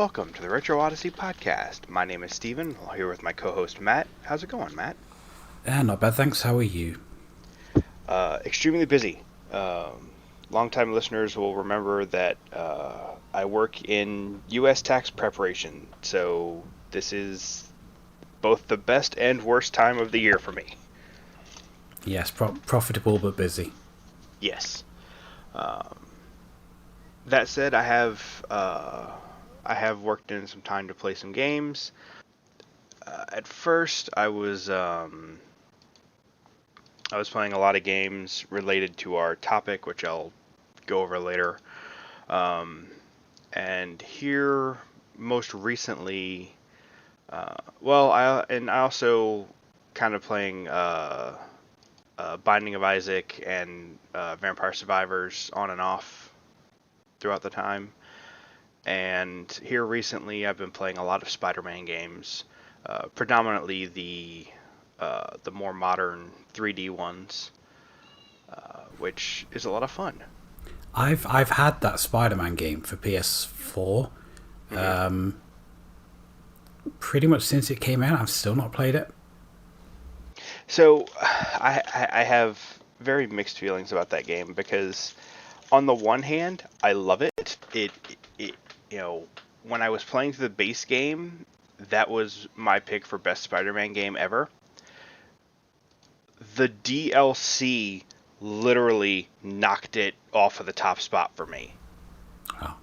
welcome to the Retro Odyssey podcast. My name is Steven, I'm here with my co-host Matt. How's it going, Matt? Not bad, thanks. How are you? Extremely busy. Longtime listeners will remember that I work in U.S. tax preparation, so this is both the best and worst time of the year for me. Yes, profitable but busy. Yes. That said, I have worked in some time to play some games. At first, I was playing a lot of games related to our topic, which I'll go over later. And here, most recently, I also kind of playing Binding of Isaac and Vampire Survivors on and off throughout the time. And here recently, I've been playing a lot of Spider-Man games, predominantly the more modern 3D ones, which is a lot of fun. I've had that Spider-Man game for PS4. Pretty much since it came out, I've still not played it. So I have very mixed feelings about that game because, on the one hand, I love it. It when I was playing through the base game, that was my pick for best Spider-Man game ever. The DLC literally knocked it off of the top spot for me. Oh.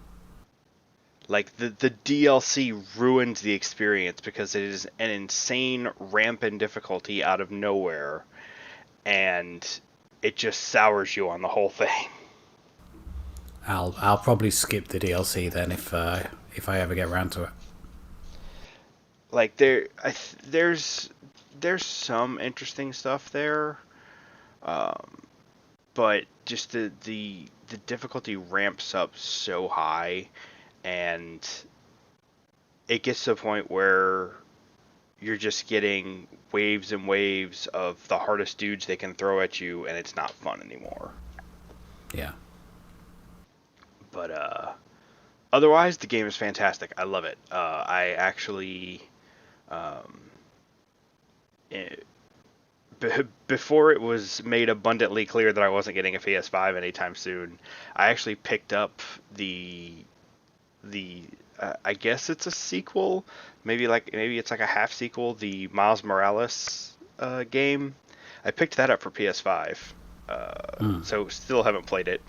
Like, the DLC ruins the experience because it is an insane ramp in difficulty out of nowhere, and it just sours you on the whole thing. I'll probably skip the DLC then if I ever get around to it. Like, there's some interesting stuff there, but just the difficulty ramps up so high, and it gets to a point where you're just getting waves and waves of the hardest dudes they can throw at you, and it's not fun anymore. Yeah. But otherwise, the game is fantastic. I love it. I actually, before it was made abundantly clear that I wasn't getting a PS5 anytime soon, I actually picked up the I guess it's a sequel, maybe it's like a half sequel, the Miles Morales game. I picked that up for PS5, so still haven't played it.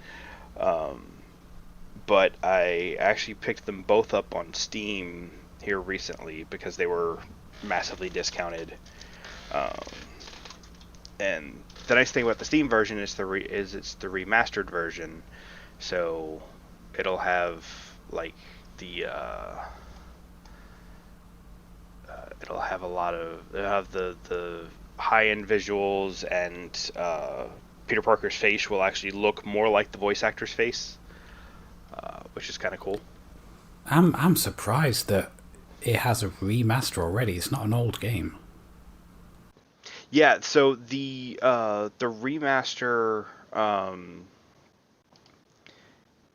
But I actually picked them both up on Steam here recently because they were massively discounted. And the nice thing about the Steam version is it's the remastered version, so it'll have like it'll have the high-end visuals, and Peter Parker's face will actually look more like the voice actor's face. Which is kind of cool. I'm surprised that it has a remaster already. It's not an old game. Yeah, so the remaster,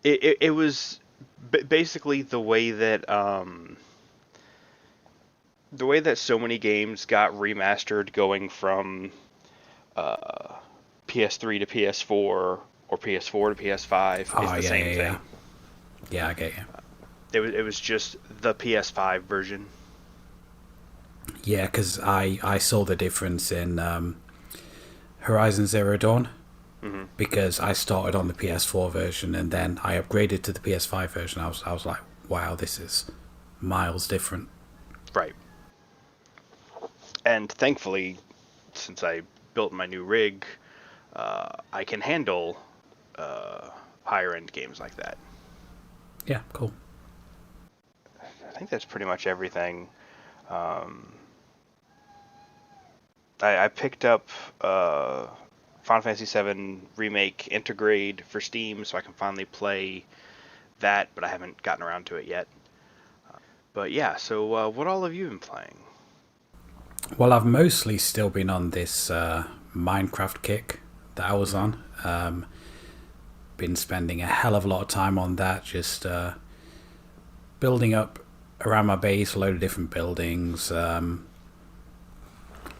it was basically the way that so many games got remastered, going from PS3 to PS4 or PS4 to PS5 is the same thing. Yeah, I get you. It was just the PS5 version. Yeah, because I saw the difference in Horizon Zero Dawn, because I started on the PS4 version and then I upgraded to the PS5 version. I was like, wow, this is miles different. Right. And thankfully, since I built my new rig, I can handle higher end games like that. Yeah, cool. I think that's pretty much everything. I picked up Final Fantasy VII Remake Intergrade for Steam, so I can finally play that, but I haven't gotten around to it yet. But yeah, so what all have you been playing? Well, I've mostly still been on this Minecraft kick that I was on. Been spending a hell of a lot of time on that, just building up around my base, a load of different buildings, a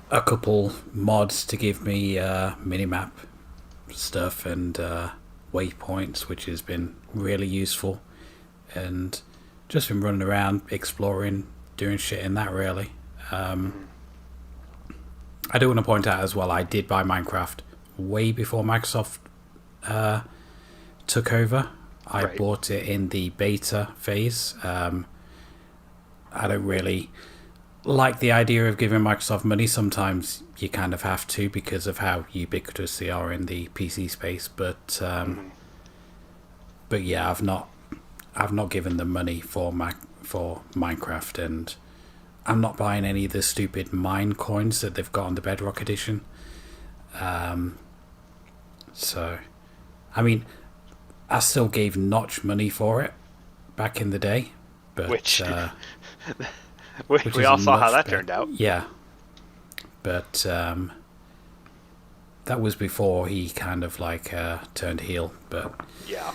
couple mods to give me minimap stuff and waypoints, which has been really useful, and just been running around exploring, doing shit in that really. I do want to point out as well, I did buy Minecraft way before Microsoft took over. I Right. bought it in the beta phase. I don't really like the idea of giving Microsoft money. Sometimes you kind of have to because of how ubiquitous they are in the PC space. But yeah, I've not given them money for Minecraft, and I'm not buying any of the stupid mine coins that they've got on the Bedrock edition. So, I mean, I still gave Notch money for it back in the day, but Which which we is all saw how much that better. turned out. Yeah, but that was before he kind of like turned heel. Yeah.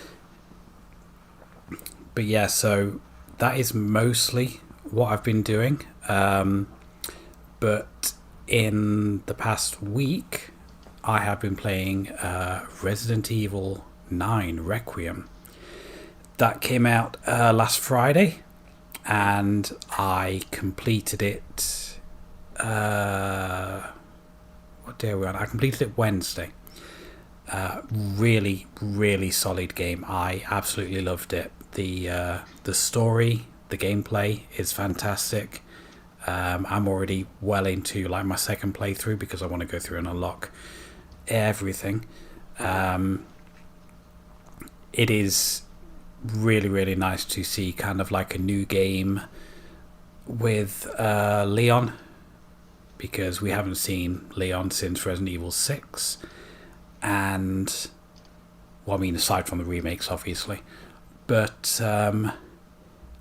But yeah, so that is mostly what I've been doing. But in the past week, I have been playing Resident Evil 9 Requiem. That came out last Friday, and I completed it. What day are we on? I completed it Wednesday. Really, really solid game. I absolutely loved it. The story, the gameplay is fantastic. I'm already well into like my second playthrough because I want to go through and unlock everything. It is really, really nice to see kind of like a new game with Leon, because we haven't seen Leon since Resident Evil 6. And, well, I mean, aside from the remakes, obviously. But,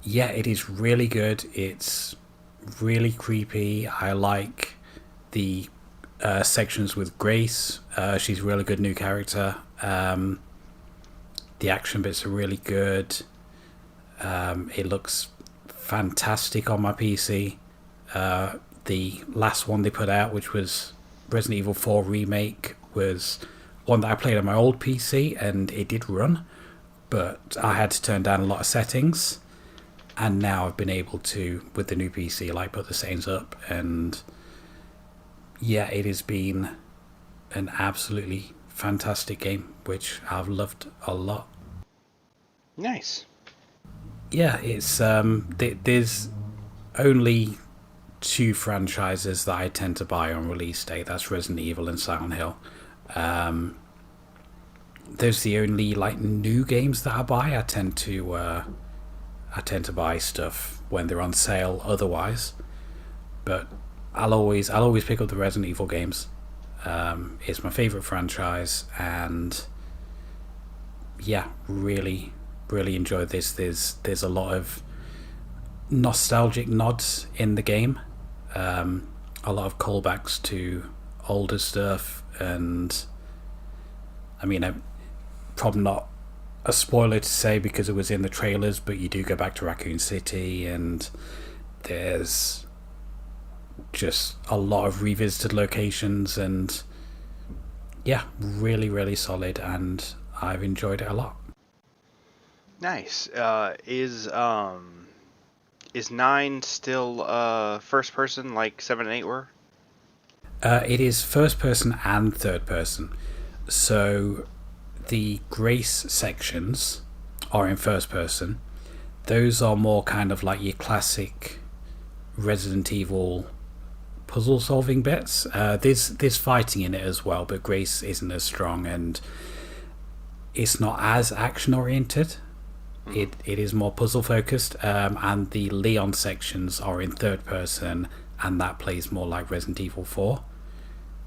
yeah, it is really good. It's really creepy. I like the sections with Grace. She's a really good new character. The action bits are really good. It looks fantastic on my PC. The last one they put out, which was Resident Evil 4 Remake, was one that I played on my old PC, and it did run, but I had to turn down a lot of settings, and now I've been able to, with the new PC, like put the settings up, and yeah, it has been an absolutely fantastic game, which I've loved a lot. Nice. Yeah, it's there's only two franchises that I tend to buy on release day. That's Resident Evil and Silent Hill. Those are the only like new games that I buy. I tend to buy stuff when they're on sale otherwise, but I'll always pick up the Resident Evil games. It's my favorite franchise, and yeah, really enjoyed this. There's a lot of nostalgic nods in the game, a lot of callbacks to older stuff, and I mean, I'm probably not a spoiler to say because it was in the trailers, but you do go back to Raccoon City, and there's just a lot of revisited locations, and yeah, really solid, and I've enjoyed it a lot. Nice. Is 9 still first person like 7 and 8 were? It is first person and third person. So the Grace sections are in first person. Those are more kind of like your classic Resident Evil puzzle solving bits. There's fighting in it as well, but Grace isn't as strong, and it's not as action oriented. It is more puzzle focused, and the Leon sections are in third person, and that plays more like Resident Evil 4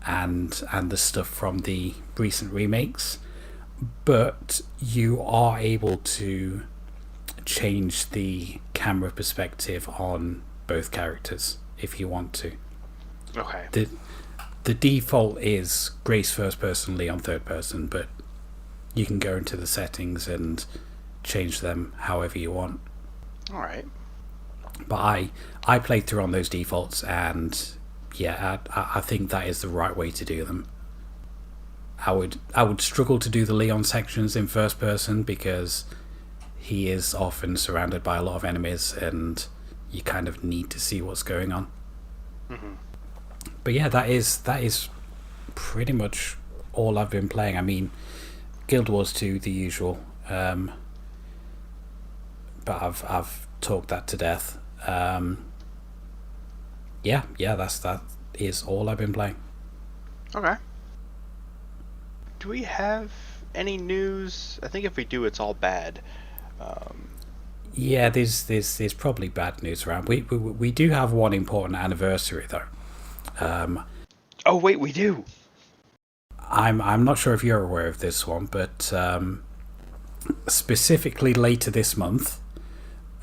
and the stuff from the recent remakes. But you are able to change the camera perspective on both characters if you want to. Okay. The default is Grace first person, Leon third person, but you can go into the settings and change them however you want. All right. But I played through on those defaults, and yeah, I think that is the right way to do them. I would struggle to do the Leon sections in first person because he is often surrounded by a lot of enemies, and you kind of need to see what's going on. Mm-hmm. But yeah, that is pretty much all I've been playing. I mean, Guild Wars 2, the usual, but I've talked that to death. That is all I've been playing. Okay. Do we have any news? I think if we do, it's all bad. Yeah, there's probably bad news around. We do have one important anniversary though. Oh wait, we do. I'm not sure if you're aware of this one, but specifically later this month,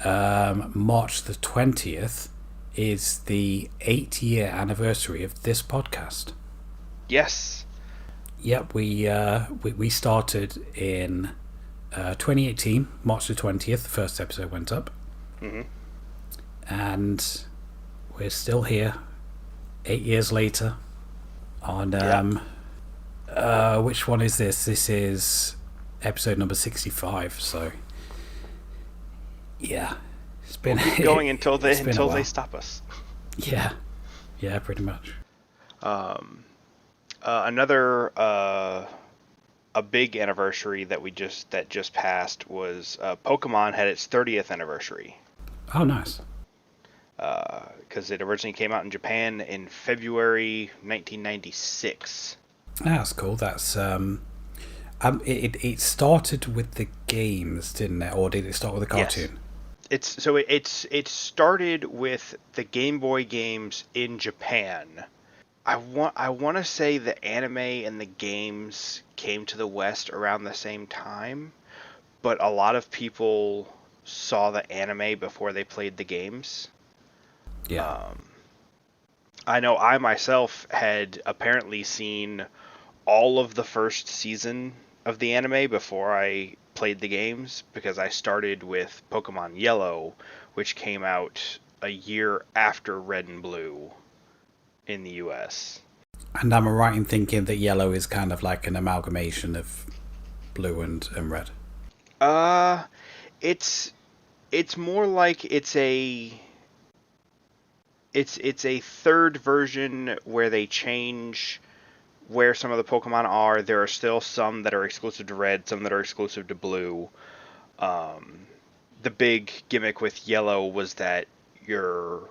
March the 20th, is the 8-year anniversary of this podcast. Yes. Yep, we started in 2018, March the 20th. The first episode went up, and we're still here 8 years later. On which one is this? This is episode number 65. So yeah, it's been we'll keep going until they stop us. Yeah, pretty much. Another a big anniversary that just passed was Pokemon had its 30th anniversary. Oh, nice. Because it originally came out in Japan in February 1996. That's cool. That's it started with the games, didn't it, or did it start with the cartoon? Yes. It started with the Game Boy games in Japan. I want to say the anime and the games came to the West around the same time, but a lot of people saw the anime before they played the games. Yeah. I know I myself had apparently seen all of the first season of the anime before I played the games, because I started with Pokemon Yellow, which came out a year after Red and Blue in the US. And am I right in thinking that Yellow is kind of like an amalgamation of Blue and Red? It's more like it's a third version where they change where some of the Pokemon are. There are still some that are exclusive to Red, some that are exclusive to Blue. The big gimmick with Yellow was that your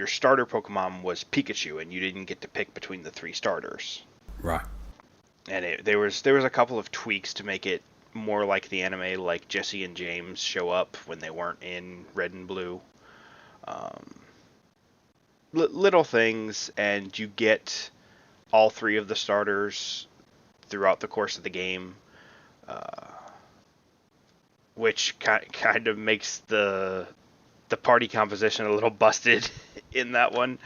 starter Pokemon was Pikachu, and you didn't get to pick between the 3 starters. Right. And there was a couple of tweaks to make it more like the anime, like Jesse and James show up when they weren't in Red and Blue. Little things, and you get all 3 of the starters throughout the course of the game, which kind of makes the party composition a little busted in that one.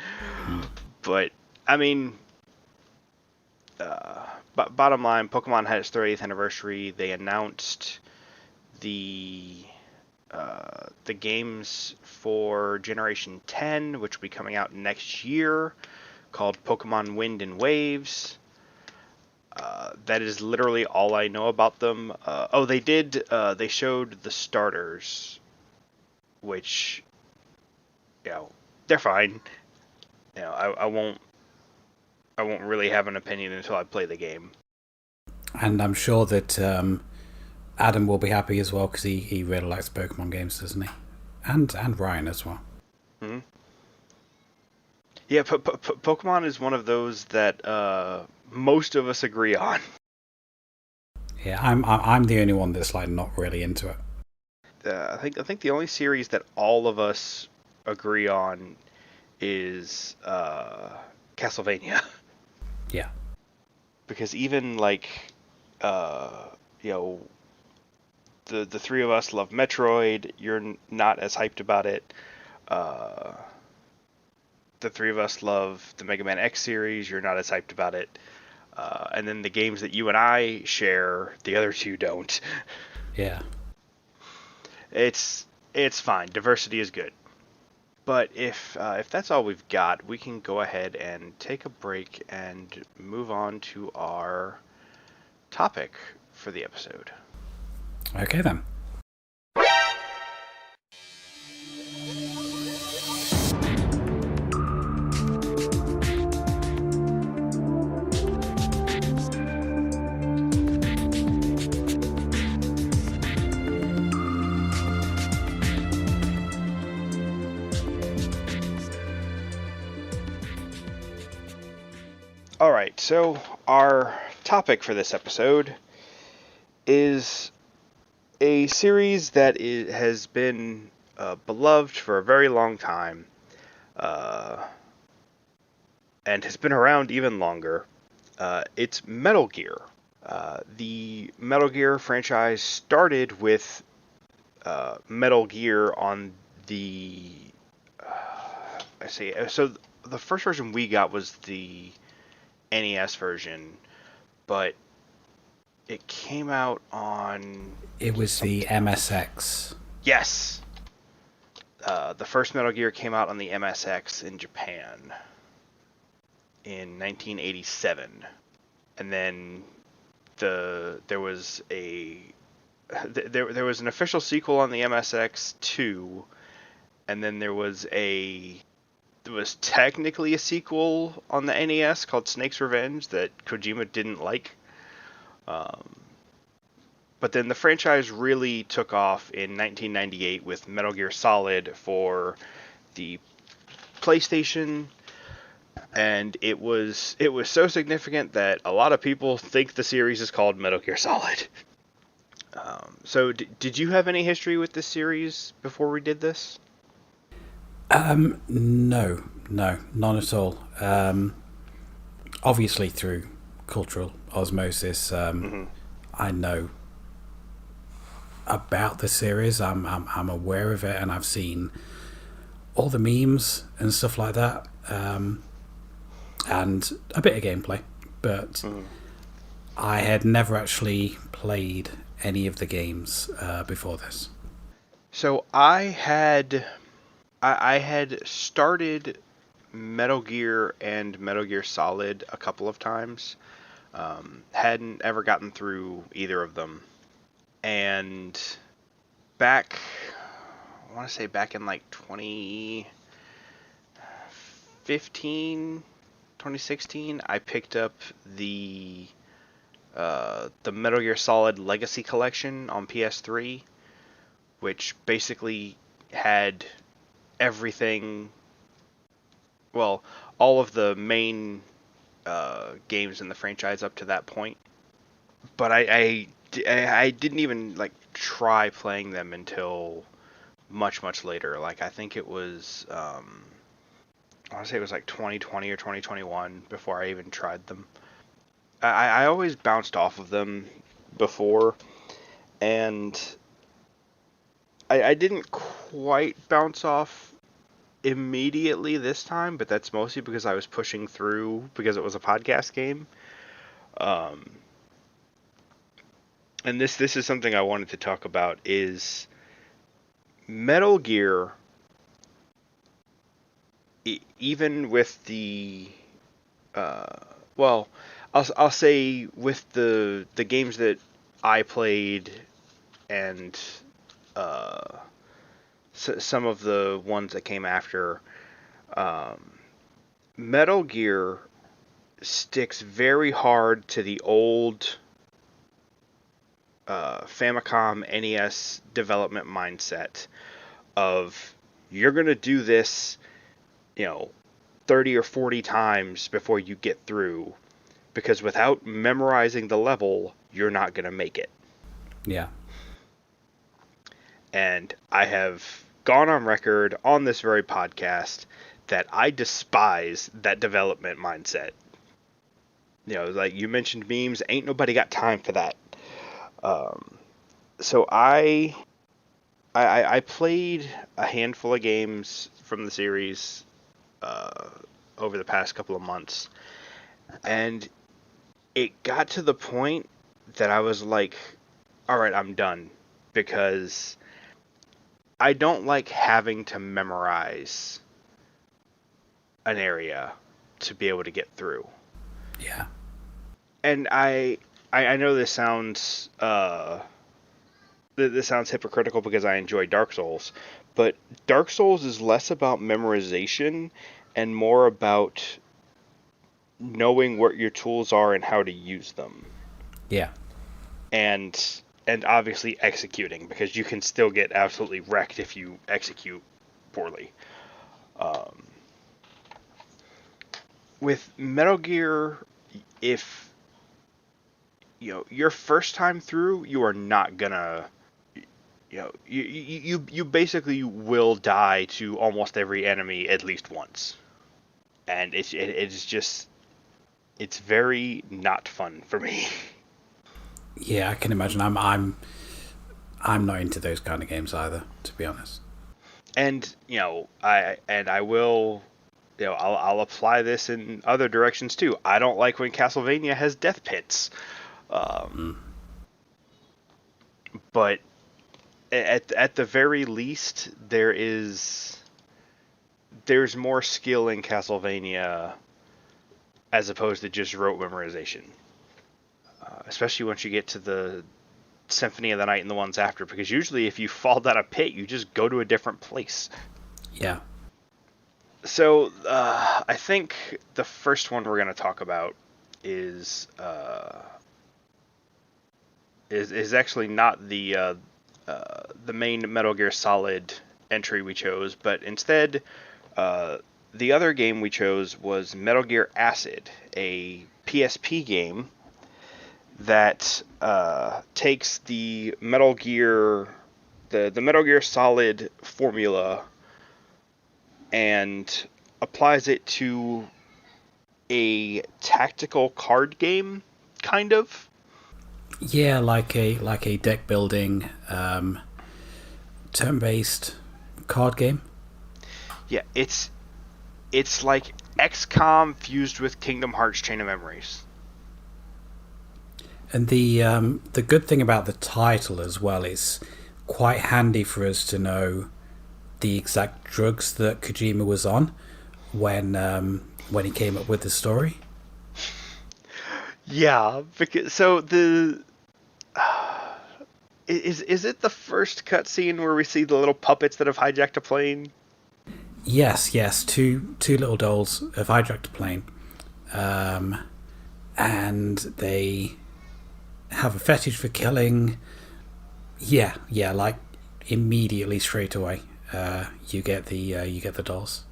But I mean, bottom line, Pokemon had its 30th anniversary. They announced the games for Generation 10, which will be coming out next year, called Pokemon Wind and Waves. That is literally all I know about them. They showed the starters, which, they're fine. I won't really have an opinion until I play the game. And I'm sure that Adam will be happy as well, because he really likes Pokemon games, doesn't he? And Ryan as well. Mm-hmm. Yeah, Pokemon is one of those that most of us agree on. Yeah, I'm the only one that's like not really into it. I think the only series that all of us agree on is Castlevania. Yeah. Because even like the 3 of us love Metroid. You're not as hyped about it. The 3 of us love the Mega Man X series. You're not as hyped about it. And then the games that you and I share, the other 2 don't. Yeah. It's It's fine. Diversity is good. But if that's all we've got, we can go ahead and take a break and move on to our topic for the episode. Okay then. All right, so our topic for this episode is a series that has been beloved for a very long time, uh, and has been around even longer. It's Metal Gear. The Metal Gear franchise started with Metal Gear on the. I see. So the first version we got was the NES version, but it came out on. It was the MSX. Yes. The first Metal Gear came out on the MSX in Japan in 1987, and then there was an official sequel on the MSX 2, and then there was technically a sequel on the NES called Snake's Revenge that Kojima didn't like. But then the franchise really took off in 1998 with Metal Gear Solid for the PlayStation, and it was so significant that a lot of people think the series is called Metal Gear Solid. So did you have any history with this series before we did this? No, none at all. Obviously, through cultural osmosis, I know about the series. I'm aware of it, and I've seen all the memes and stuff like that, and a bit of gameplay. But I had never actually played any of the games before this. So I had started Metal Gear and Metal Gear Solid a couple of times. Hadn't ever gotten through either of them. And I want to say back in like 2015, 2016, I picked up the Metal Gear Solid Legacy Collection on PS3, which basically had everything, well, all of the main games in the franchise up to that point. But I didn't even like try playing them until much later. Like I think it was I want to say it was like 2020 or 2021 before I even tried them. I always bounced off of them before, and I didn't quite bounce off immediately this time, but that's mostly because I was pushing through because it was a podcast game. And this is something I wanted to talk about is Metal Gear, even with the well, I'll say with the games that I played and some of the ones that came after, Metal Gear sticks very hard to the old Famicom NES development mindset of you're going to do this, 30 or 40 times before you get through, because without memorizing the level, you're not going to make it. Yeah. And I have gone on record on this very podcast that I despise that development mindset. Like you mentioned memes, ain't nobody got time for that. So I played a handful of games from the series over the past couple of months, and it got to the point that I was like, all right, I'm done, because I don't like having to memorize an area to be able to get through. Yeah. And I know this sounds this sounds hypocritical because I enjoy Dark Souls, but Dark Souls is less about memorization and more about knowing what your tools are and how to use them. Yeah. And obviously executing, because you can still get absolutely wrecked if you execute poorly. With Metal Gear, if your first time through, you are not gonna you basically will die to almost every enemy at least once, and it's just it's very not fun for me. Yeah, I can imagine. I'm not into those kind of games either, to be honest. And I will, I'll apply this in other directions too. I don't like when Castlevania has death pits, but at the very least there's more skill in Castlevania as opposed to just rote memorization. Especially once you get to the Symphony of the Night and the ones after, because usually if you fall down a pit, you just go to a different place. Yeah. So I think the first one we're going to talk about is actually not the main Metal Gear Solid entry we chose, but instead the other game we chose was Metal Gear Acid, a PSP game that takes the Metal Gear the Metal Gear Solid formula and applies it to a tactical card game, kind of. Yeah, like a deck building, turn-based card game. Yeah, it's like XCOM fused with Kingdom Hearts Chain of Memories. And the good thing about the title as well is quite handy for us to know the exact drugs that Kojima was on when he came up with the story. Yeah, because so is it the first cutscene where we see the little puppets that have hijacked a plane? Yes. Two little dolls have hijacked a plane, and they have a fetish for killing. Yeah, like immediately straight away, you get the dolls,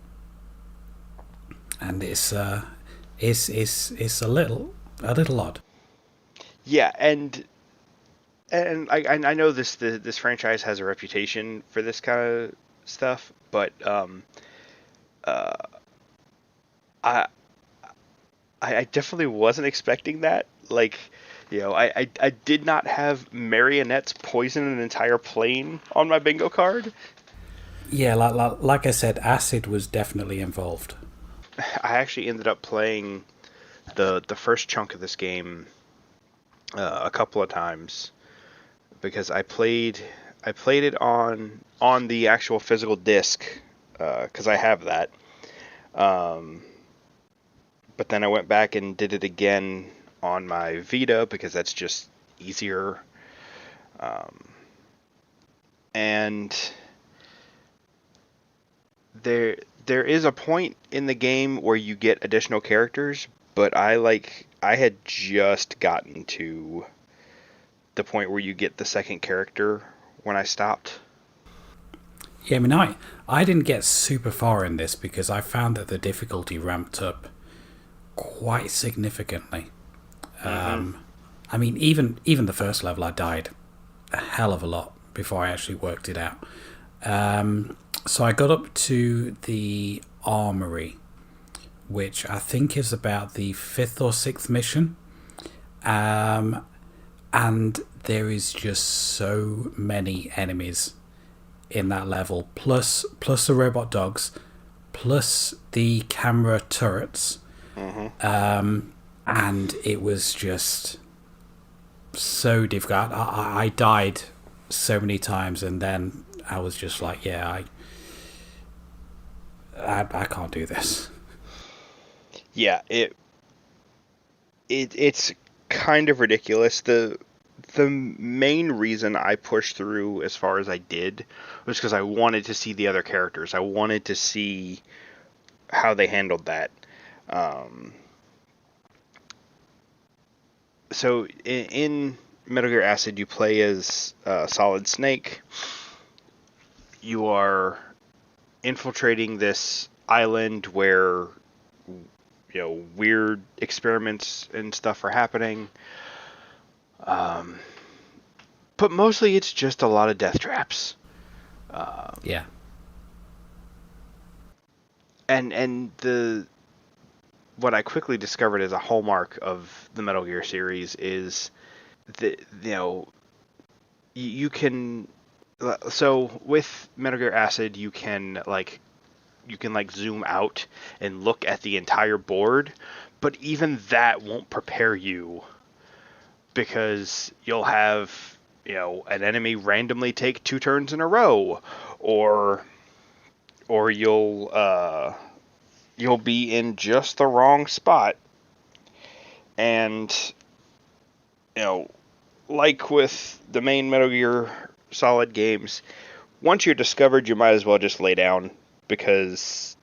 and it's a little odd. Yeah, and I know this franchise has a reputation for this kind of stuff, but I definitely wasn't expecting that. Like, I did not have marionettes poison an entire plane on my bingo card. Yeah, like I said, acid was definitely involved. I actually ended up playing the first chunk of this game a couple of times because I played it on the actual physical disc because I have that. But then I went back and did it again on my Vita because that's just easier. And there is a point in the game where you get additional characters, but I had just gotten to the point where you get the second character when I stopped. Yeah, I mean, I didn't get super far in this because I found that the difficulty ramped up quite significantly. Mm-hmm. I mean, even the first level, I died a hell of a lot before I actually worked it out. So I got up to the armory, which I think is about the 5th or 6th mission. And there is just so many enemies in that level, plus the robot dogs, plus the camera turrets. Mm-hmm. And it was just so difficult. I died so many times, and then I was just like, yeah, I can't do this. Yeah, it's kind of ridiculous. The main reason I pushed through as far as I did was because I wanted to see the other characters. I wanted to see how they handled that. Um, so in Metal Gear Acid, you play as Solid Snake. You are infiltrating this island where weird experiments and stuff are happening. But mostly it's just a lot of death traps. Yeah. And the what I quickly discovered as a hallmark of the Metal Gear series is that you can, so with Metal Gear Acid you can zoom out and look at the entire board, but even that won't prepare you, because you'll have an enemy randomly take 2 turns in a row, or you'll be in just the wrong spot, and like with the main Metal Gear Solid games, once you're discovered, you might as well just lay down, because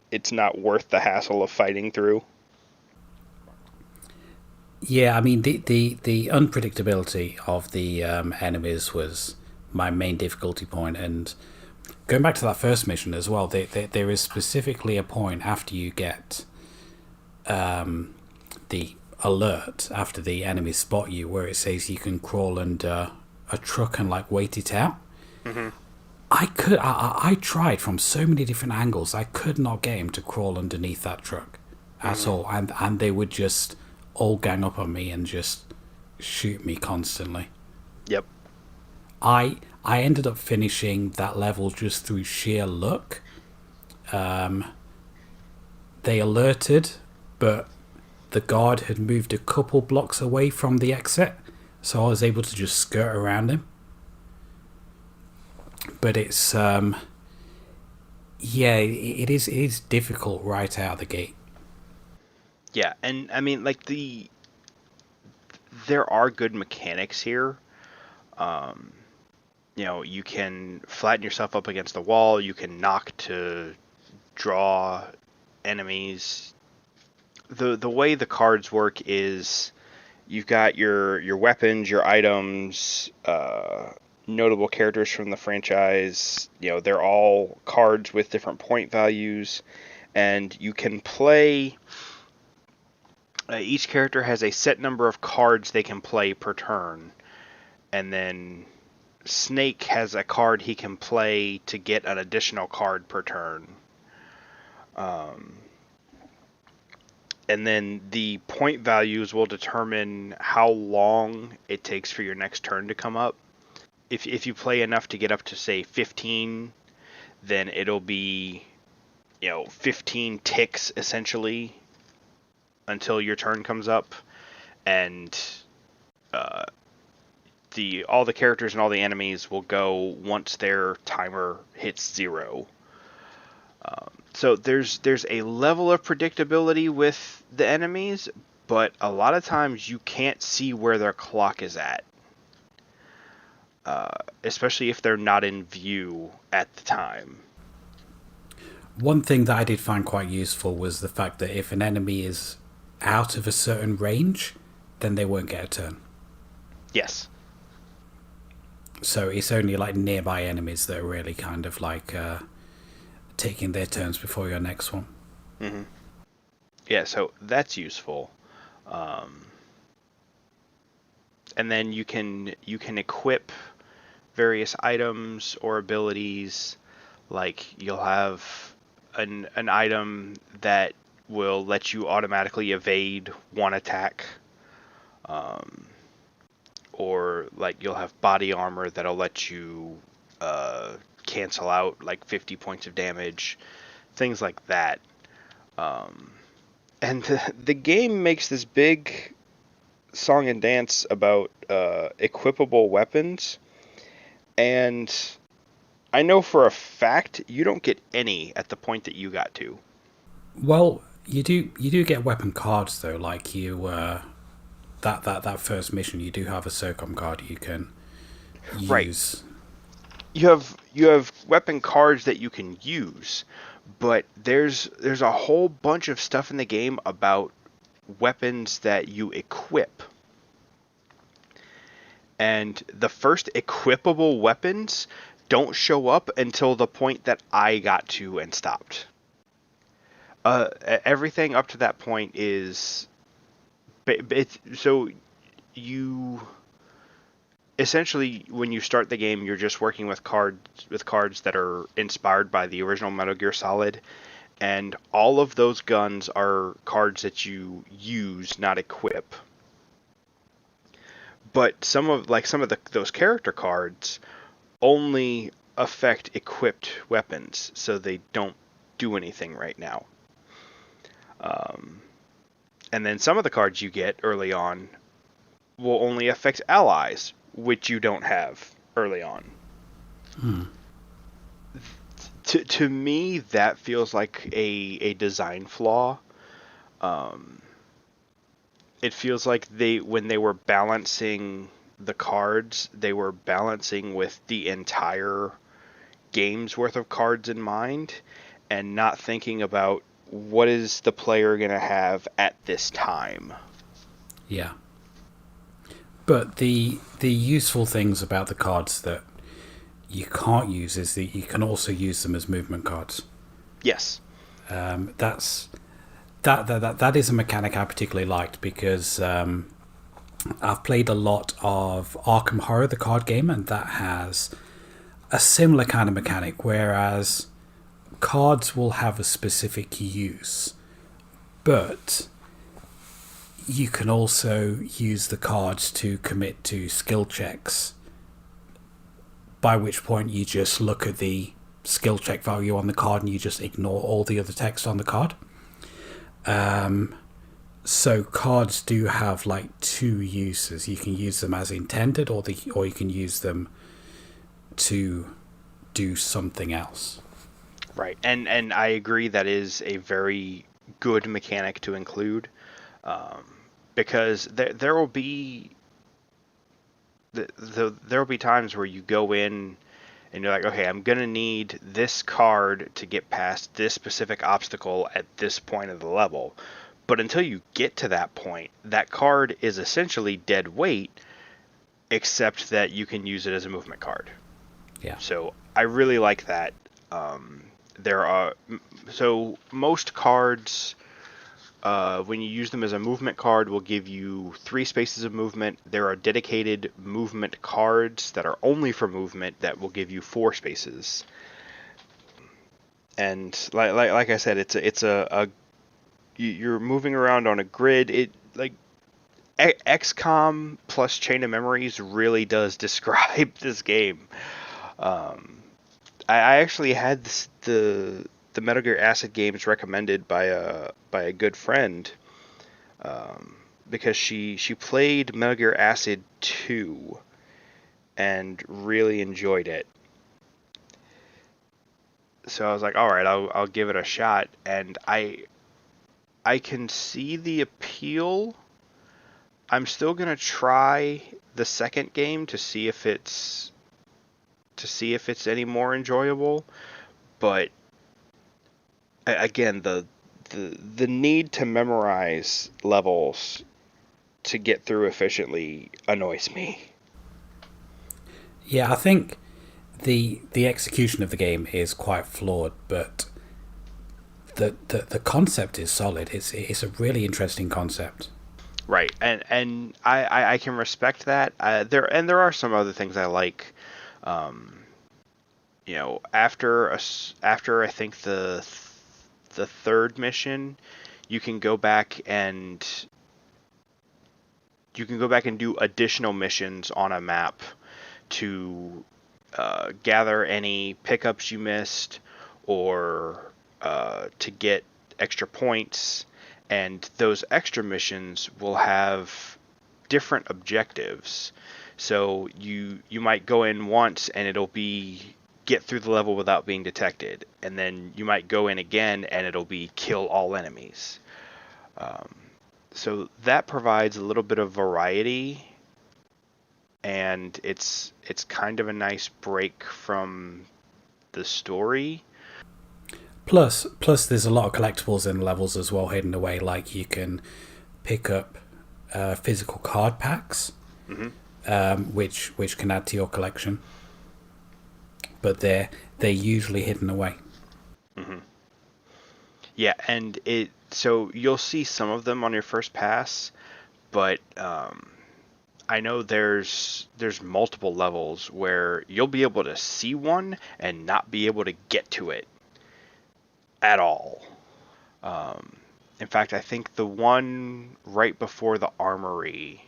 it's not worth the hassle of fighting through. Yeah, I mean the unpredictability of the enemies was my main difficulty point, and going back to that first mission as well, there is specifically a point after you get the alert after the enemies spot you, where it says you can crawl under a truck and wait it out. Mm-hmm. I tried from so many different angles. I could not get him to crawl underneath that truck at all, and they would just all gang up on me and just shoot me constantly. Yep. I ended up finishing that level just through sheer luck. They alerted, but the guard had moved a couple blocks away from the exit, so I was able to just skirt around him. But it's yeah, it is difficult right out of the gate. Yeah, and I mean, there are good mechanics here. You can flatten yourself up against the wall. You can knock to draw enemies. The way the cards work is you've got your weapons, your items, notable characters from the franchise. They're all cards with different point values, and you can play. Each character has a set number of cards they can play per turn, and then Snake has a card he can play to get an additional card per turn. And then the point values will determine how long it takes for your next turn to come up. If you play enough to get up to, say, 15, then it'll be 15 ticks essentially until your turn comes up, and all the characters and all the enemies will go once their timer hits 0. So there's a level of predictability with the enemies, but a lot of times you can't see where their clock is at, especially if they're not in view at the time. One thing that I did find quite useful was the fact that if an enemy is out of a certain range, then they won't get a turn. Yes. So it's only nearby enemies that are really kind of taking their turns before your next one. Mm-hmm. Yeah, so that's useful. And then you can equip various items or abilities. You'll have an item that will let you automatically evade one attack. Or you'll have body armor that'll let you cancel out 50 points of damage, things like that. And the game makes this big song and dance about equipable weapons, and I know for a fact you don't get any at the point that you got to. Well, you do get weapon cards though. Like that first mission, you do have a SOCOM card you can Right. use. You have weapon cards that you can use, but there's a whole bunch of stuff in the game about weapons that you equip. And the first equipable weapons don't show up until the point that I got to and stopped. Everything up to that point is so you essentially, when you start the game, you're just working with cards that are inspired by the original Metal Gear Solid, and all of those guns are cards that you use, not equip. But some of those character cards only affect equipped weapons, so they don't do anything right now. Um, and then some of the cards you get early on will only affect allies, which you don't have early on. Hmm. To me, that feels like a design flaw. Um, it feels like when they were balancing the cards, they were balancing with the entire game's worth of cards in mind, and not thinking about what is the player going to have at this time. Yeah. But the useful things about the cards that you can't use is that you can also use them as movement cards. Yes. That's that is a mechanic I particularly liked because I've played a lot of Arkham Horror, the card game, and that has a similar kind of mechanic. Whereas cards will have a specific use, but you can also use the cards to commit to skill checks, by which point you just look at the skill check value on the card and you just ignore all the other text on the card. So cards do have like two uses. You can use them as intended, or you can use them to do something else. Right. And I agree that is a very good mechanic to include, because there will be there will be times where you go in and you're like, okay, I'm gonna need this card to get past this specific obstacle at this point of the level. But until you get to that point, that card is essentially dead weight, except that you can use it as a movement card. Yeah. So I really like that. There are so most cards, when you use them as a movement card, will give you 3 spaces of movement. There are dedicated movement cards that are only for movement that will give you 4 spaces. And like I said, you're moving around on a grid. It like XCOM plus Chain of Memories really does describe this game. I actually had the Metal Gear Acid games recommended by a good friend, because she played Metal Gear Acid 2 and really enjoyed it. So I was like, all right, I'll give it a shot, and I can see the appeal. I'm still gonna try the second game to see if it's any more enjoyable, but again, the need to memorize levels to get through efficiently annoys me. Yeah, I think the execution of the game is quite flawed, but the concept is solid. It's a really interesting concept. Right, and I can respect that. There are some other things I like. After I think the third mission, you can go back and do additional missions on a map to gather any pickups you missed, or to get extra points, and those extra missions will have different objectives. So you might go in once and it'll be get through the level without being detected, and then you might go in again and it'll be kill all enemies. Um, so that provides a little bit of variety, and it's kind of a nice break from the story. Plus, there's a lot of collectibles in levels as well hidden away. Like you can pick up physical card packs, Hmm. which can add to your collection, but they're usually hidden away. Hmm. Yeah, and it so you'll see some of them on your first pass, but I know there's multiple levels where you'll be able to see one and not be able to get to it at all. Um, in fact, I think the one right before the armory,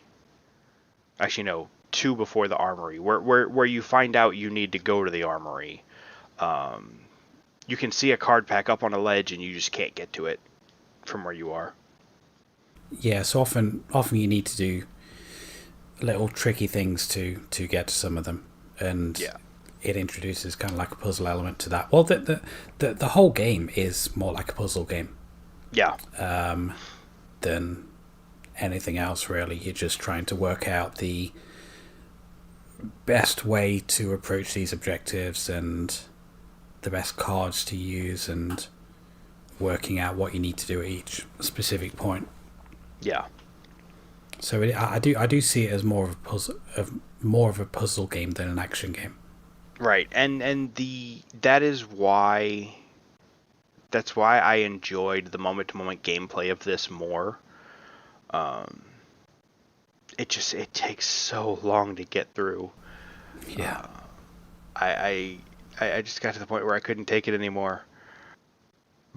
actually no, two before the armory, where you find out you need to go to the armory. Um, you can see a card pack up on a ledge and you just can't get to it from where you are. Yeah, so often you need to do little tricky things to get to some of them, and Yeah. it introduces kind of like a puzzle element to that. Well, the whole game is more like a puzzle game Yeah. than anything else, really. You're just trying to work out the best way to approach these objectives and the best cards to use, and working out what you need to do at each specific point. Yeah. So I do see it as more of a puzzle game than an action game. Right. And that is why that's why I enjoyed the moment to moment gameplay of this more. Um, it takes so long to get through. Yeah. I just got to the point where I couldn't take it anymore.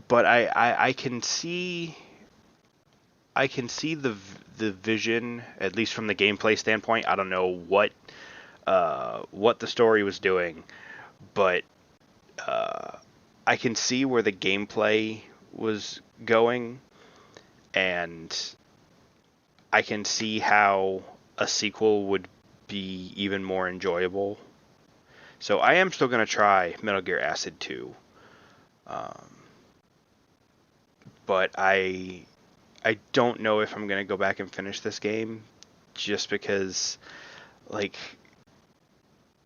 But I can see the vision, at least from the gameplay standpoint. I don't know what the story was doing, but I can see where the gameplay was going, and I can see how a sequel would be even more enjoyable. So I am still going to try Metal Gear Acid 2. Um, but I don't know if I'm going to go back and finish this game, just because, like,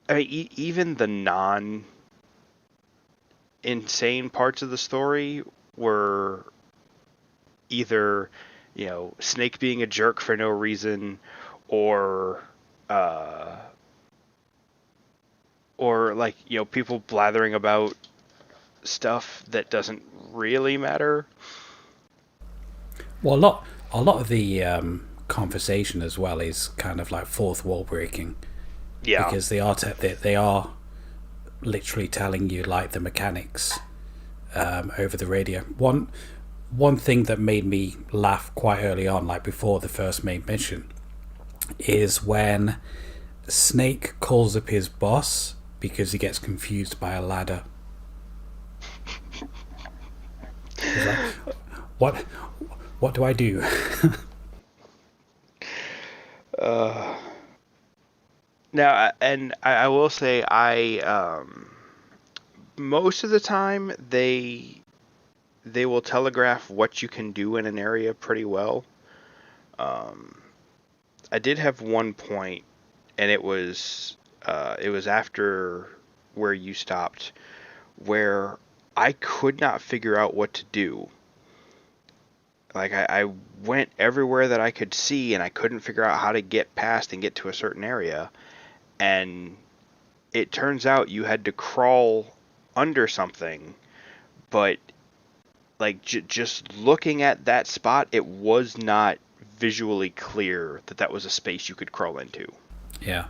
I mean, even the non insane parts of the story were either, Snake being a jerk for no reason, or uh, or like, people blathering about stuff that doesn't really matter. Well, a lot of the conversation as well is kind of like fourth wall breaking, Yeah. because they are literally telling you like the mechanics over the radio. One thing that made me laugh quite early on, like before the first main mission, is when Snake calls up his boss because he gets confused by a ladder. He's like, "What? What do I do?" Now, and I will say, most of the time they will telegraph what you can do in an area pretty well. Um, I did have one point, and it was after where you stopped, where I could not figure out what to do. Like I went everywhere that I could see, and I couldn't figure out how to get past and get to a certain area. And it turns out you had to crawl under something, but like just looking at that spot, it was not visually clear that that was a space you could crawl into. Yeah.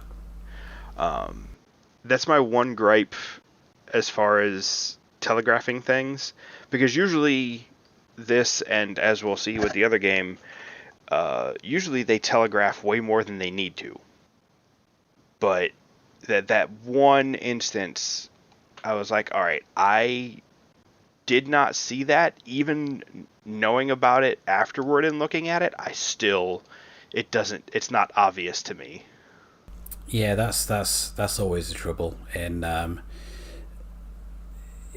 Um, that's my one gripe as far as telegraphing things, because usually this, and as we'll see with the other game, usually they telegraph way more than they need to. But that one instance, I was like, all right, I did not see that. Even knowing about it afterward and looking at it, it's not obvious to me. Yeah, that's always the trouble in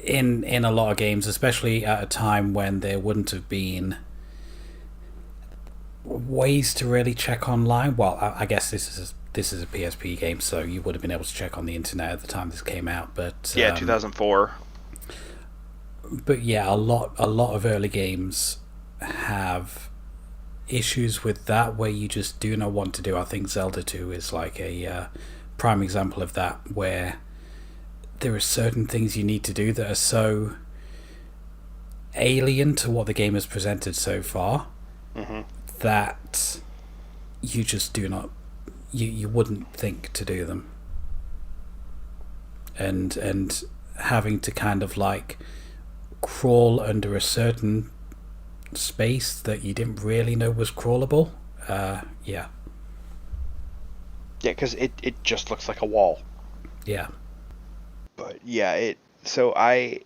in a lot of games, especially at a time when there wouldn't have been ways to really check online. Well, I guess this is a PSP game, so you would have been able to check on the internet at the time this came out. Yeah, 2004. But yeah, a lot of early games have issues with that where you just do not want to do. I think Zelda 2 is like a prime example of that, where there are certain things you need to do that are so alien to what the game has presented so far that you just do not, you wouldn't think to do them, and having to kind of like crawl under a certain space that you didn't really know was crawlable. Yeah. Yeah, because it just looks like a wall. Yeah. But yeah, so I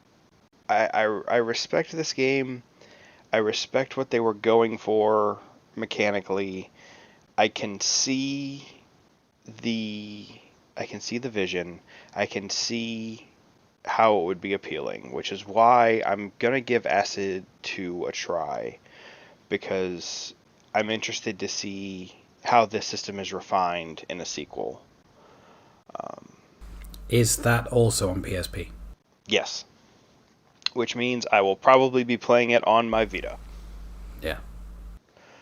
respect this game. I respect what they were going for mechanically. I can see the vision. I can see how it would be appealing, which is why I'm gonna give Acid 2 a try, because I'm interested to see how this system is refined in a sequel. Is that also on PSP? Yes, which means I will probably be playing it on my Vita. Yeah.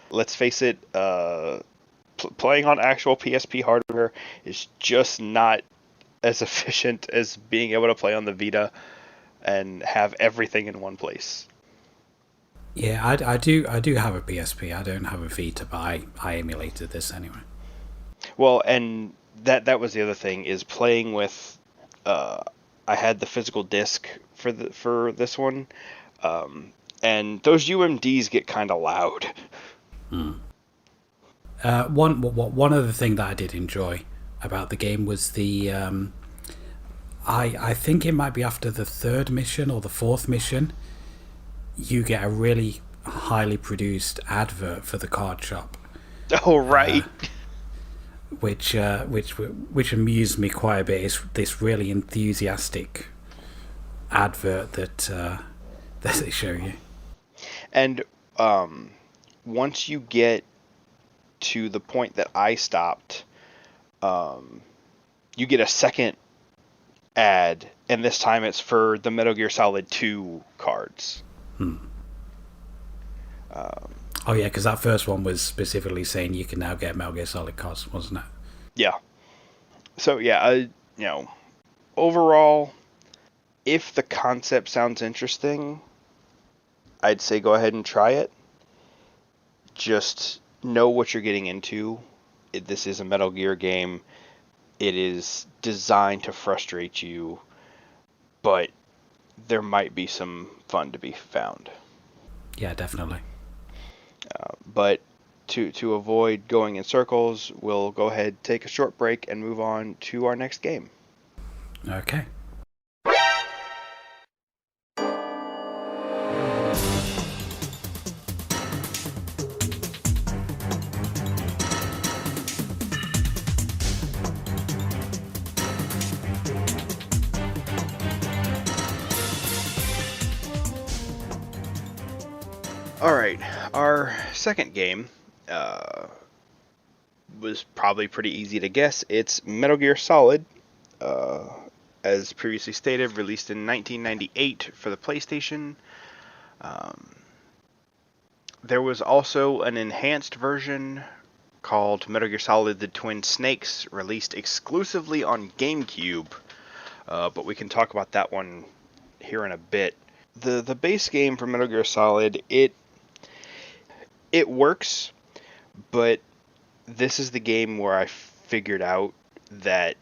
Let's face it, playing on actual PSP hardware is just not as efficient as being able to play on the Vita and have everything in one place. Yeah, I do have a PSP. I don't have a Vita, but I emulated this anyway. Well, and that was the other thing, is playing with. I had the physical disc for this one, and those UMDs get kind of loud. One other thing that I did enjoy about the game was the I think it might be after the third mission or the fourth mission, you get a really highly produced advert for the card shop. Oh, right. Which amused me quite a bit. Is this really enthusiastic advert that they show you. And once you get to the point that I stopped, you get a second ad, and this time it's for the Metal Gear Solid 2 cards. Oh yeah, because that first one was specifically saying you can now get Metal Gear Solid cards, wasn't it? Yeah. So yeah, overall, if the concept sounds interesting, I'd say go ahead and try it. Just know what you're getting into. This is a Metal Gear game. It is designed to frustrate you, but there might be some fun to be found. Yeah, definitely. But to avoid going in circles, we'll go ahead, take a short break, and move on to our next game. Okay. Alright, our second game was probably pretty easy to guess. It's Metal Gear Solid, as previously stated, released in 1998 for the PlayStation. There was also an enhanced version called Metal Gear Solid The Twin Snakes, released exclusively on GameCube, but we can talk about that one here in a bit. The base game for Metal Gear Solid, it works, but this is the game where I figured out that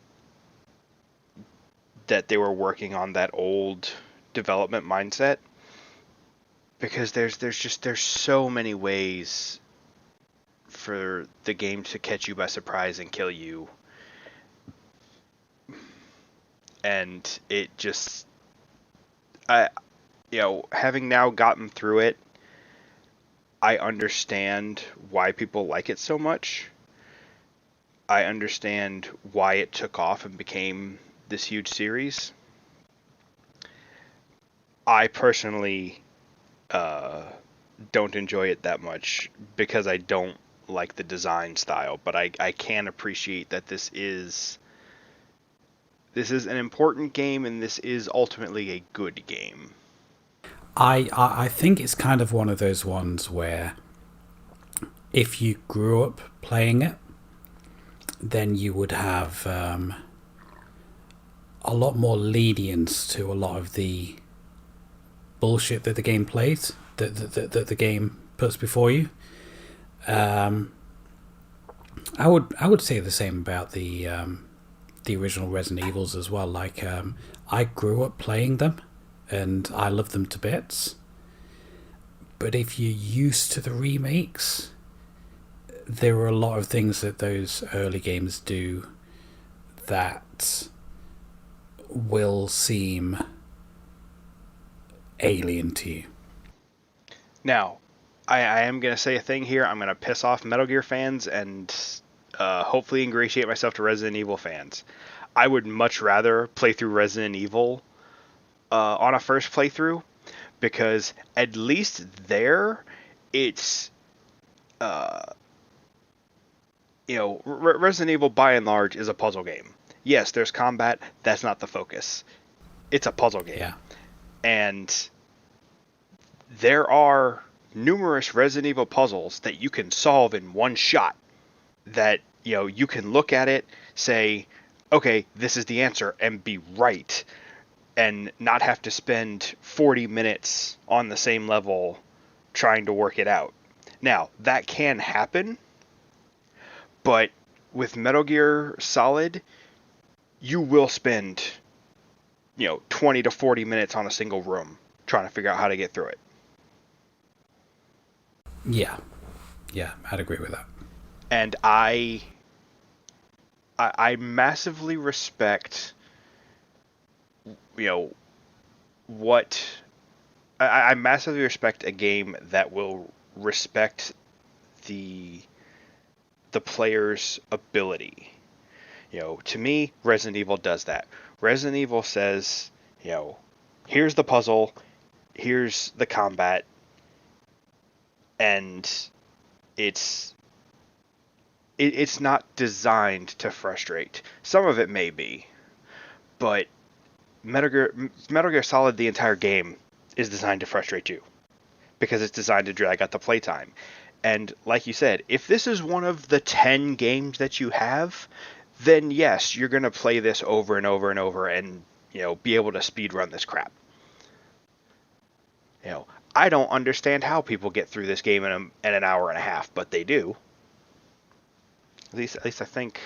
they were working on that old development mindset, because there's so many ways for the game to catch you by surprise and kill you, and it just, having now gotten through it, I understand why people like it so much. I understand why it took off and became this huge series. I personally don't enjoy it that much because I don't like the design style, but I can appreciate that this is an important game and this is ultimately a good game. I think it's kind of one of those ones where if you grew up playing it, then you would have a lot more lenience to a lot of the bullshit that the game plays, that the game puts before you. I would say the same about the original Resident Evils as well. Like I grew up playing them, and I love them to bits. But if you're used to the remakes, there are a lot of things that those early games do that will seem alien to you. Now, I am going to say a thing here. I'm going to piss off Metal Gear fans and hopefully ingratiate myself to Resident Evil fans. I would much rather play through Resident Evil on a first playthrough, because at least there, it's Resident Evil by and large is a puzzle game. Yes, there's combat. That's not the focus. It's a puzzle game. Yeah. And there are numerous Resident Evil puzzles that you can solve in one shot. That, you can look at it, say, okay, this is the answer, and be right. And not have to spend 40 minutes on the same level trying to work it out. Now, that can happen, but with Metal Gear Solid, you will spend, 20 to 40 minutes on a single room trying to figure out how to get through it. Yeah, I'd agree with that. And I massively respect, what I massively respect a game that will respect the player's ability. To me, Resident Evil does that. Resident Evil says, here's the puzzle, here's the combat, and it's not designed to frustrate. Some of it may be, but Metal Gear Solid, the entire game, is designed to frustrate you because it's designed to drag out the playtime. And like you said, if this is one of the 10 games that you have, then yes, you're going to play this over and over and over and, be able to speedrun this crap. I don't understand how people get through this game in an hour and a half, but they do. At least I think.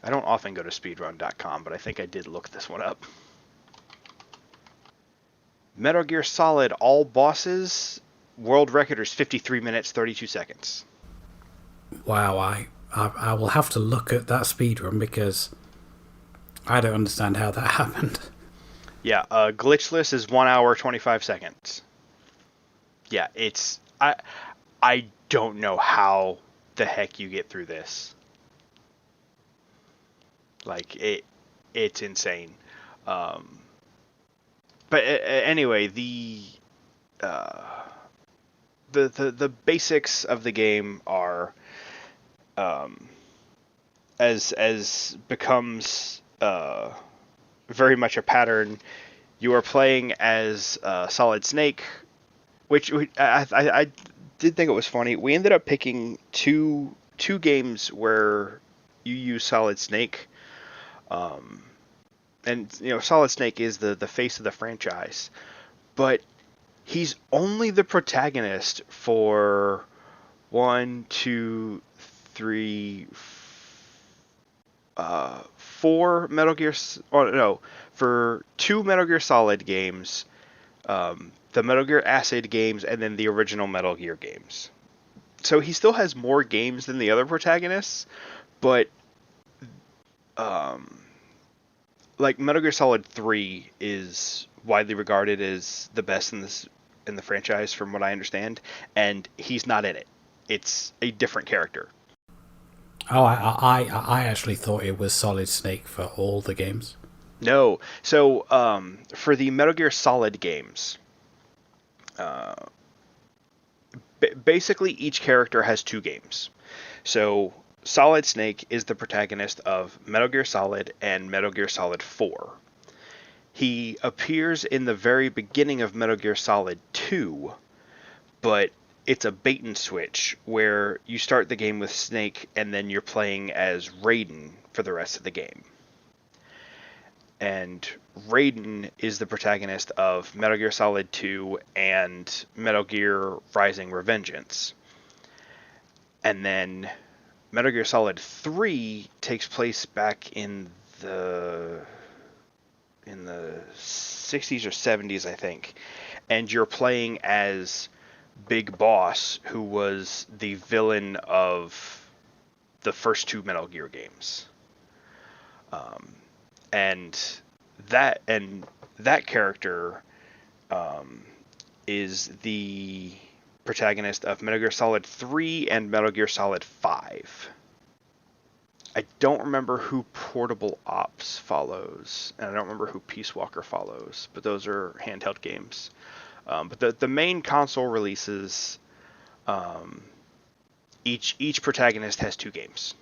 I don't often go to speedrun.com, but I think I did look this one up. Metal Gear Solid, all bosses, world record is 53 minutes, 32 seconds. Wow, I will have to look at that speedrun because I don't understand how that happened. Yeah, glitchless is 1 hour, 25 seconds. Yeah, it's... I don't know how the heck you get through this. Like, it's insane. But anyway, the basics of the game are, as becomes very much a pattern. You are playing as Solid Snake, which I did think it was funny. We ended up picking two games where you use Solid Snake. And Solid Snake is the face of the franchise, but he's only the protagonist for 4 Metal Gear. Oh no, for 2 Metal Gear Solid games, the Metal Gear Acid games, and then the original Metal Gear games. So he still has more games than the other protagonists, but like Metal Gear Solid 3 is widely regarded as the best in the franchise, from what I understand, and he's not in it. It's a different character. Oh, I actually thought it was Solid Snake for all the games. No. So for the Metal Gear Solid games, uh, basically each character has two games. So Solid Snake is the protagonist of Metal Gear Solid and Metal Gear Solid 4. He appears in the very beginning of Metal Gear Solid 2, but it's a bait and switch where you start the game with Snake and then you're playing as Raiden for the rest of the game. And Raiden is the protagonist of Metal Gear Solid 2 and Metal Gear Rising: Revengeance. And then Metal Gear Solid 3 takes place back in the 60s or 70s, I think. And you're playing as Big Boss, who was the villain of the first two Metal Gear games. And that character is the protagonist of Metal Gear Solid 3 and Metal Gear Solid 5. I don't remember who Portable Ops follows, and I don't remember who Peace Walker follows, but those are handheld games. But the main console releases, each protagonist has two games.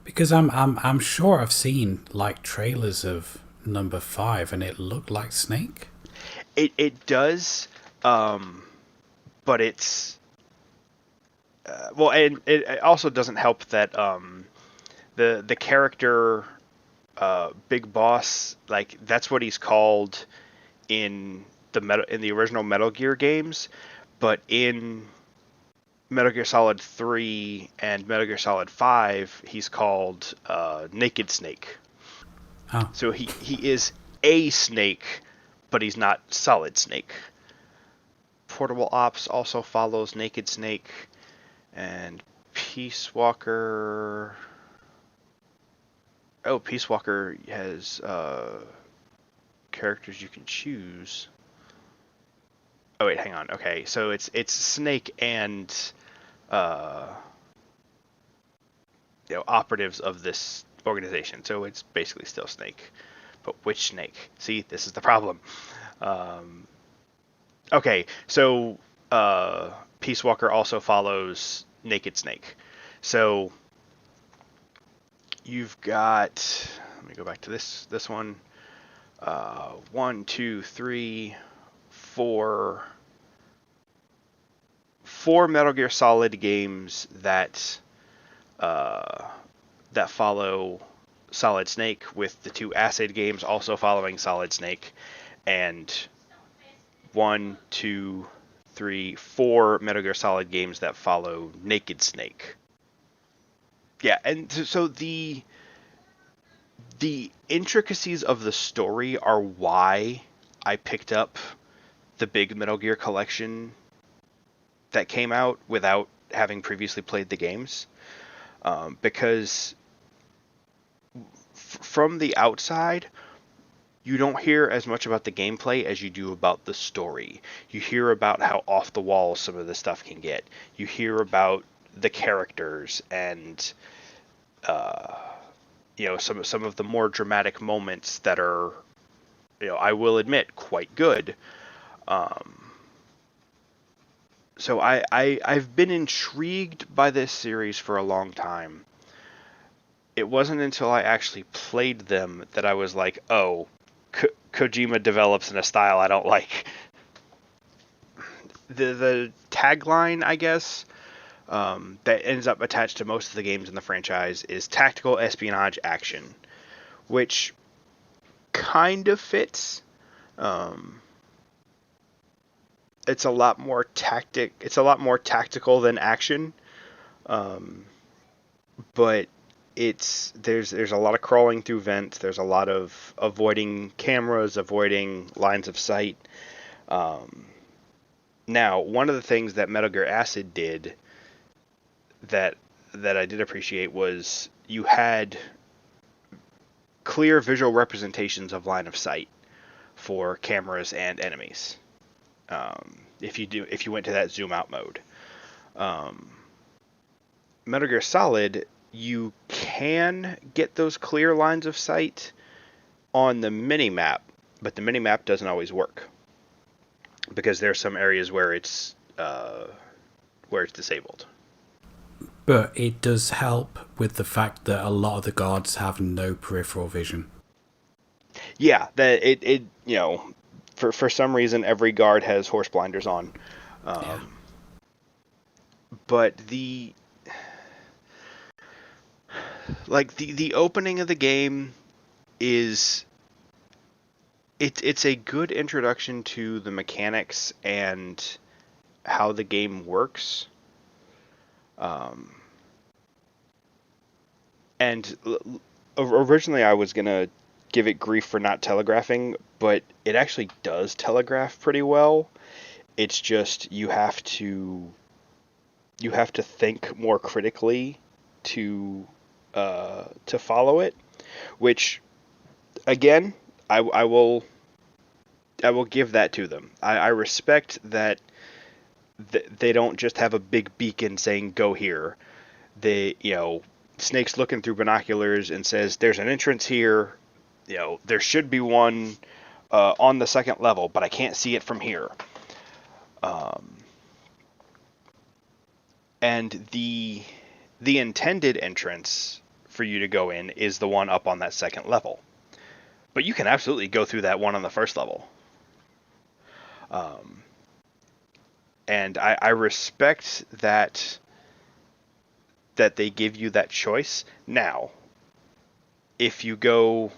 Because I'm sure I've seen like trailers of number 5, and it looked like Snake. It does, but it's well, and it also doesn't help that the character Big Boss, like that's what he's called in the original Metal Gear games, but in Metal Gear Solid 3 and Metal Gear Solid 5, he's called Naked Snake. Oh, So he is a snake, but he's not Solid Snake. Portable Ops also follows Naked Snake, and Peace Walker. Oh, Peace Walker has characters you can choose. Oh wait, hang on. Okay, so it's Snake and operatives of this organization. So it's basically still Snake, but which Snake? See, this is the problem. Okay, so Peace Walker also follows Naked Snake. So you've got. Let me go back to this one. 1, 2, 3, 4. 4 Metal Gear Solid games that follow Solid Snake, with the 2 Acid games also following Solid Snake, and 1, 2, 3, 4 Metal Gear Solid games that follow Naked Snake. Yeah, and so the intricacies of the story are why I picked up the big Metal Gear collection that came out without having previously played the games, because from the outside, you don't hear as much about the gameplay as you do about the story. You hear about how off the wall some of the stuff can get. You hear about the characters and some of the more dramatic moments that are, I will admit, quite good. So I've been intrigued by this series for a long time. It wasn't until I actually played them that I was like, oh, Kojima develops in a style I don't like. The tagline, I guess, that ends up attached to most of the games in the franchise is tactical espionage action, which kind of fits. It's a lot more tactical than action, but there's a lot of crawling through vents. There's a lot of avoiding cameras, avoiding lines of sight. Now, one of the things that Metal Gear Acid did that I did appreciate was you had clear visual representations of line of sight for cameras and enemies. If you went to that zoom out mode, Metal Gear Solid, you can get those clear lines of sight on the mini map, but the mini map doesn't always work because there's some areas where it's disabled. But it does help with the fact that a lot of the guards have no peripheral vision. Yeah, that it for some reason every guard has horse blinders on. Yeah. But the opening of the game is it's a good introduction to the mechanics and how the game works. And originally I was gonna give it grief for not telegraphing, but it actually does telegraph pretty well. It's just you have to think more critically to follow it, which again I will give that to them. I respect that they don't just have a big beacon saying go here. They Snake's looking through binoculars and says there's an entrance here. There should be one on the second level, but I can't see it from here. And the intended entrance for you to go in is the one up on that second level. But you can absolutely go through that one on the first level. And I respect that they give you that choice. Now, if you go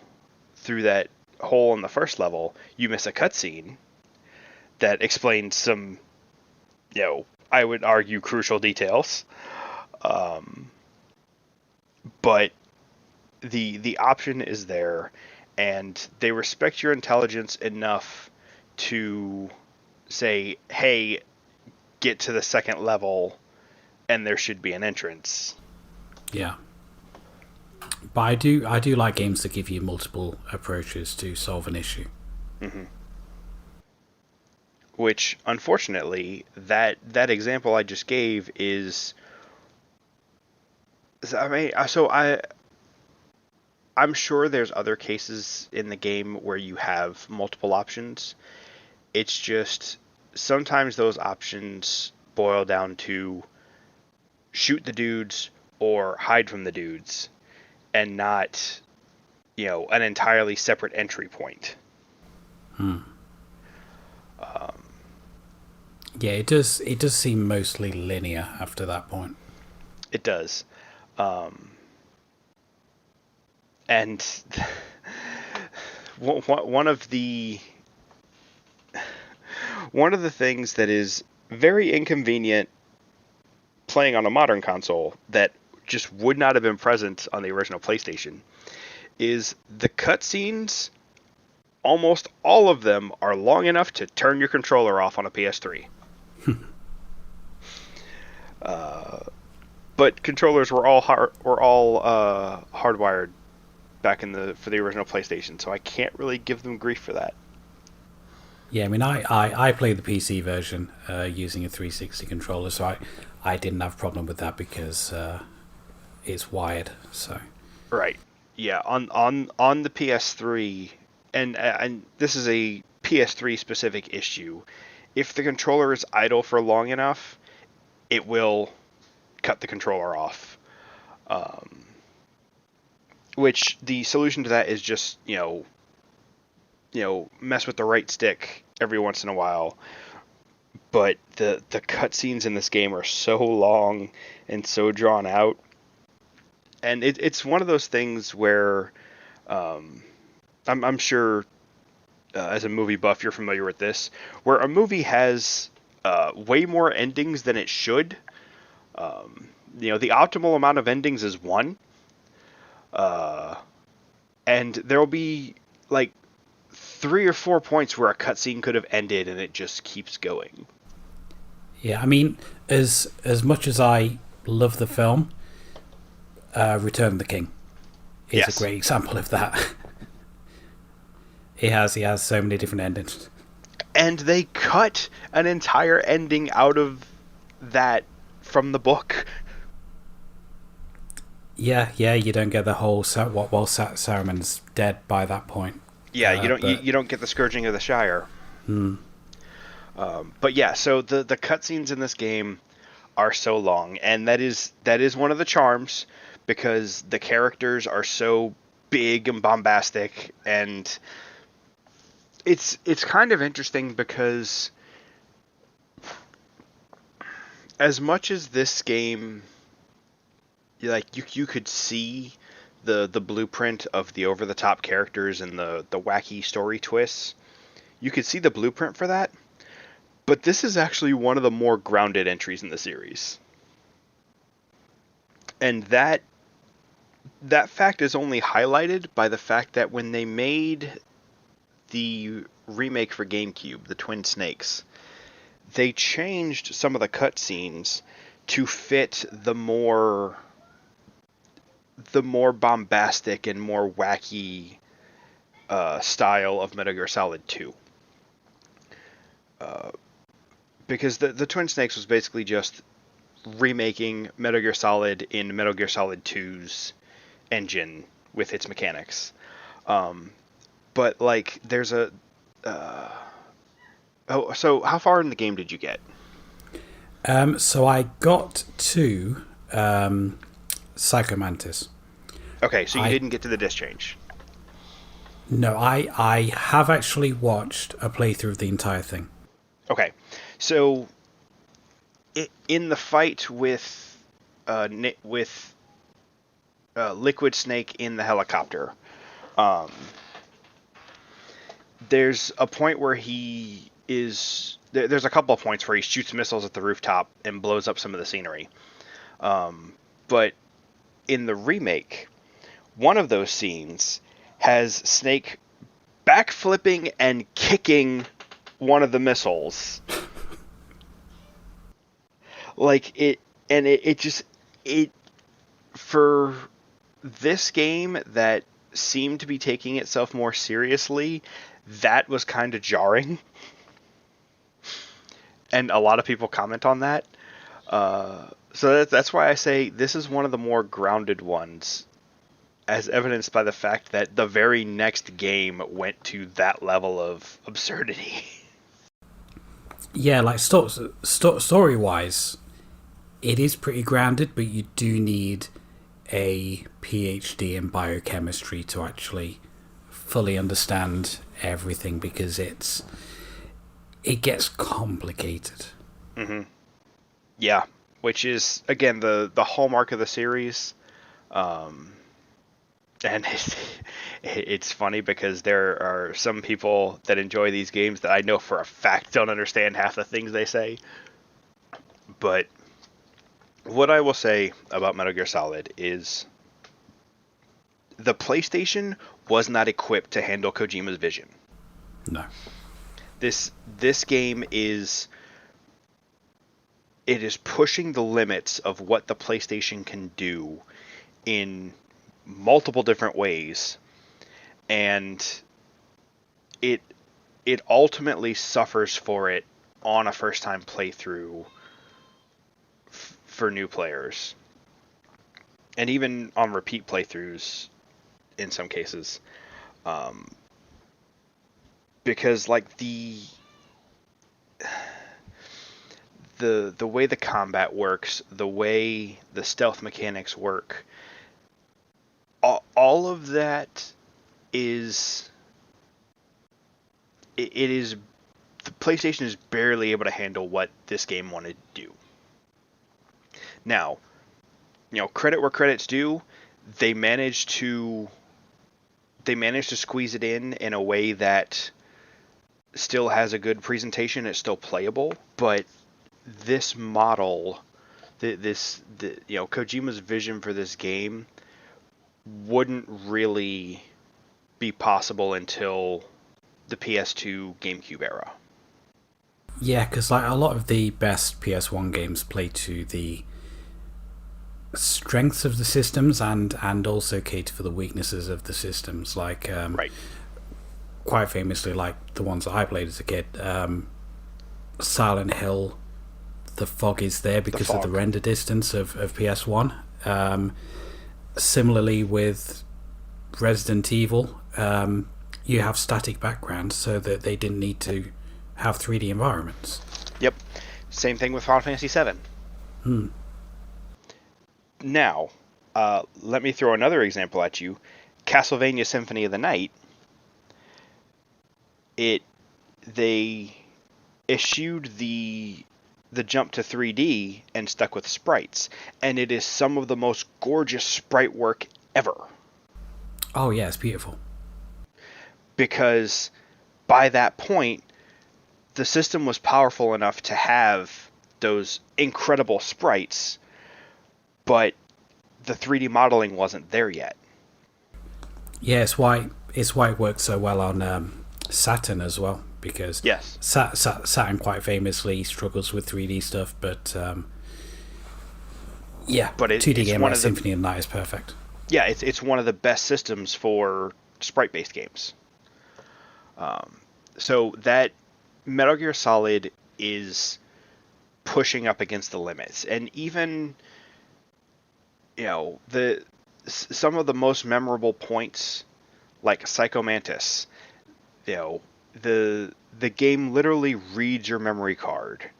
through that hole on the first level, you miss a cutscene that explains some, I would argue crucial details. But the option is there, and they respect your intelligence enough to say, hey, get to the second level and there should be an entrance. Yeah. But I do like games that give you multiple approaches to solve an issue. Mm-hmm. Which, unfortunately, that example I just gave is... I'm sure there's other cases in the game where you have multiple options. It's just sometimes those options boil down to shoot the dudes or hide from the dudes, and not, an entirely separate entry point. Yeah, it does seem mostly linear after that point. It does. And one of the things that is very inconvenient playing on a modern console that just would not have been present on the original PlayStation is the cutscenes. Almost all of them are long enough to turn your controller off on a PS3. But controllers were all hardwired back for the original PlayStation, so I can't really give them grief for that. Yeah, I mean, I played the PC version using a 360 controller, so I didn't have a problem with that because it's wired. So right, yeah, on the PS3, and this is a PS3 specific issue. If the controller is idle for long enough, it will cut the controller off. Which the solution to that is just mess with the right stick every once in a while. But the cutscenes in this game are so long and so drawn out, and it's one of those things where I'm sure as a movie buff you're familiar with this, where a movie has way more endings than it should. The optimal amount of endings is one, and there'll be like 3 or 4 points where a cutscene could have ended and it just keeps going. Yeah, I mean, as much as I love the film, Return of the King is a great example of that. He has so many different endings. And they cut an entire ending out of that from the book. Yeah, you don't get the whole Saruman's dead by that point. Yeah, you don't But you don't get the scourging of the Shire. But yeah, so the cutscenes in this game are so long, and that is one of the charms, because the characters are so big and bombastic, and it's kind of interesting because as much as this game, like you could see the blueprint of the over the top characters and the wacky story twists. You could see the blueprint for that, but this is actually one of the more grounded entries in the series. And that fact is only highlighted by the fact that when they made the remake for GameCube, the Twin Snakes, they changed some of the cutscenes to fit the more bombastic and more wacky style of Metal Gear Solid 2. Because the Twin Snakes was basically just remaking Metal Gear Solid in Metal Gear Solid 2's engine with its mechanics. But like, there's a so how far in the game did you get? So I got to Psycho Mantis. Okay, so you didn't get to the disc change. No, I have actually watched a playthrough of the entire thing. Okay, so in the fight with Liquid Snake in the helicopter, there's a point where there's a couple of points where he shoots missiles at the rooftop and blows up some of the scenery. But in the remake, one of those scenes has Snake backflipping and kicking one of the missiles. Like it just for this game that seemed to be taking itself more seriously, that was kind of jarring. And a lot of people comment on that. So that's why I say this is one of the more grounded ones, as evidenced by the fact that the very next game went to that level of absurdity. Yeah, like story-wise, it is pretty grounded, but you do need a PhD in biochemistry to actually fully understand everything, because it gets complicated. Mm-hmm. Yeah, which is, again, the hallmark of the series. And it's funny because there are some people that enjoy these games that I know for a fact don't understand half the things they say. But what I will say about Metal Gear Solid is the PlayStation was not equipped to handle Kojima's vision. No. This game is pushing the limits of what the PlayStation can do in multiple different ways, and it ultimately suffers for it on a first time playthrough for new players, and even on repeat playthroughs in some cases, because like the way the combat works, the way the stealth mechanics work, all of that is it is the PlayStation is barely able to handle what this game wanted to do. Now, credit where credit's due, they managed to squeeze it in a way that still has a good presentation. It's still playable, but this model, Kojima's vision for this game wouldn't really be possible until the PS2 GameCube era. Yeah, because like a lot of the best PS1 games play to the strengths of the systems and also cater for the weaknesses of the systems. Like, right. Quite famously, like the ones that I played as a kid, Silent Hill, the fog is there because of the render distance of PS1. similarly with Resident Evil, you have static backgrounds so that they didn't need to have 3D environments. Yep. Same thing with Final Fantasy VII. Now, let me throw another example at you. Castlevania Symphony of the Night. They eschewed the jump to 3D and stuck with sprites, and it is some of the most gorgeous sprite work ever. Oh yeah, it's beautiful. Because by that point, the system was powerful enough to have those incredible sprites, but the 3D modeling wasn't there yet. Yeah, it's why it works so well on Saturn as well, because Yes. Saturn quite famously struggles with 3D stuff, but yeah, But 2D it's game one like of the Symphony of the Night is perfect. yeah, it's one of the best systems for sprite-based games. So that Metal Gear Solid is pushing up against the limits, and even some of the most memorable points, like Psycho Mantis, you know, the game literally reads your memory card,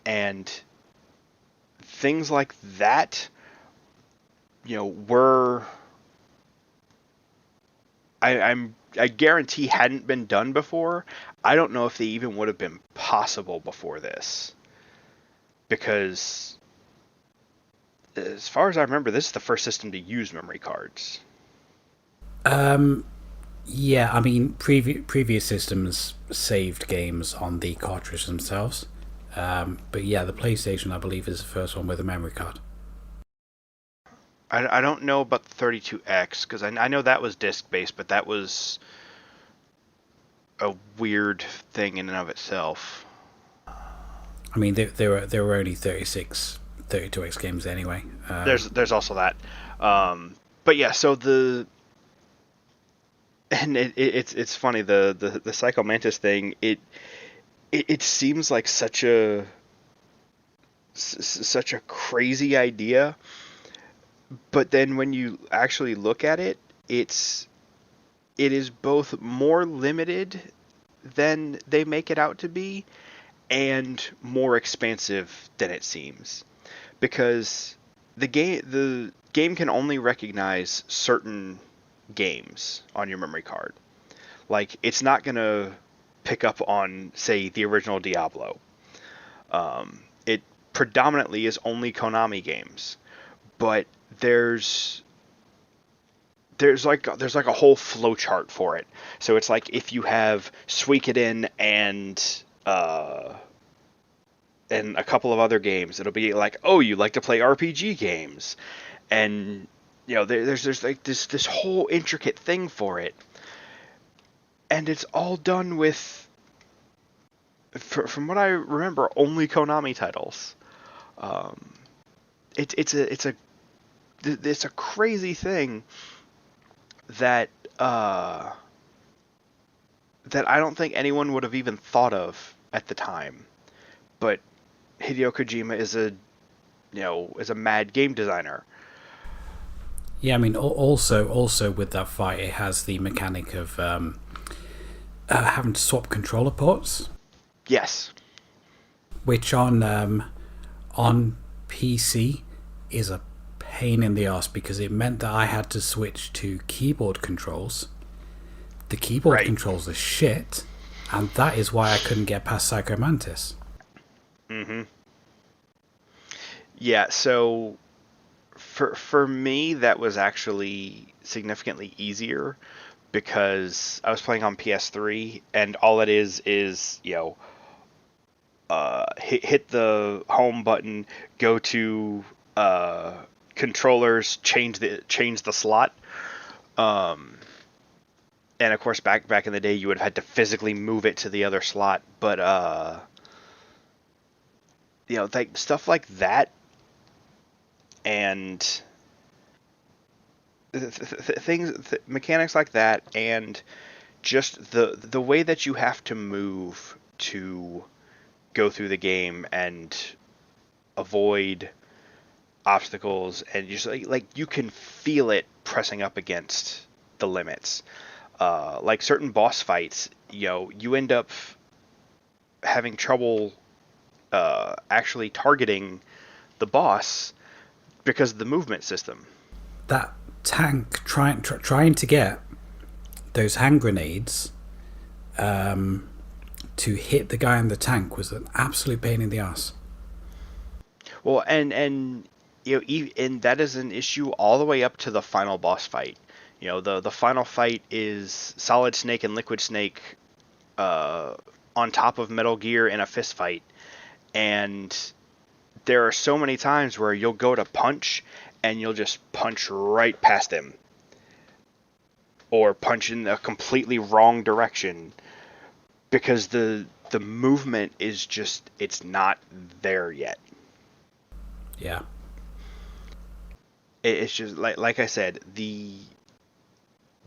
and things like that, were I guarantee hadn't been done before. I don't know if they even would have been possible before this, because as far as I remember, this is the first system to use memory cards. Yeah, I mean, previous systems saved games on the cartridge themselves. But yeah, the PlayStation, I believe, is the first one with a memory card. I don't know about the 32X, because I know that was disc-based, but that was a weird thing in and of itself. I mean, there were only 32X games anyway. There's also that. But yeah, so it's funny, the Psycho Mantis thing, it seems like such a crazy idea, but then when you actually look at it, it is both more limited than they make it out to be, and more expansive than it seems, because the game can only recognize certain games on your memory card. Like, it's not gonna pick up on, say, the original Diablo. It predominantly is only Konami games, but there's like a whole flowchart for it. So it's like, if you have Suikoden and a couple of other games, it'll be like, oh, you like to play RPG games, and there's like this whole intricate thing for it, and it's all done with, from what I remember, only Konami titles. It's a crazy thing that that I don't think anyone would have even thought of at the time. But Hideo Kojima is a mad game designer. Yeah, I mean, also with that fight, it has the mechanic of having to swap controller ports. Yes. Which on PC is a pain in the ass, because it meant that I had to switch to keyboard controls. The keyboard controls are shit, and that is why I couldn't get past Psycho Mantis. Mm-hmm. Yeah, so for me, that was actually significantly easier, because I was playing on PS3, and all it is hit the home button, go to controllers, change the slot. And of course, back in the day, you would have had to physically move it to the other slot. But like stuff like that, and mechanics like that, and just the way that you have to move to go through the game and avoid obstacles, and just like you can feel it pressing up against the limits. Like certain boss fights, you end up having trouble actually targeting the boss because of the movement system. That tank trying to get those hand grenades to hit the guy in the tank was an absolute pain in the ass. Well, and and that is an issue all the way up to the final boss fight. The final fight is Solid Snake and Liquid Snake on top of Metal Gear in a fist fight, and there are so many times where you'll go to punch and you'll just punch right past him, or punch in a completely wrong direction, because the movement is just, it's not there yet. Yeah. It's just like I said, the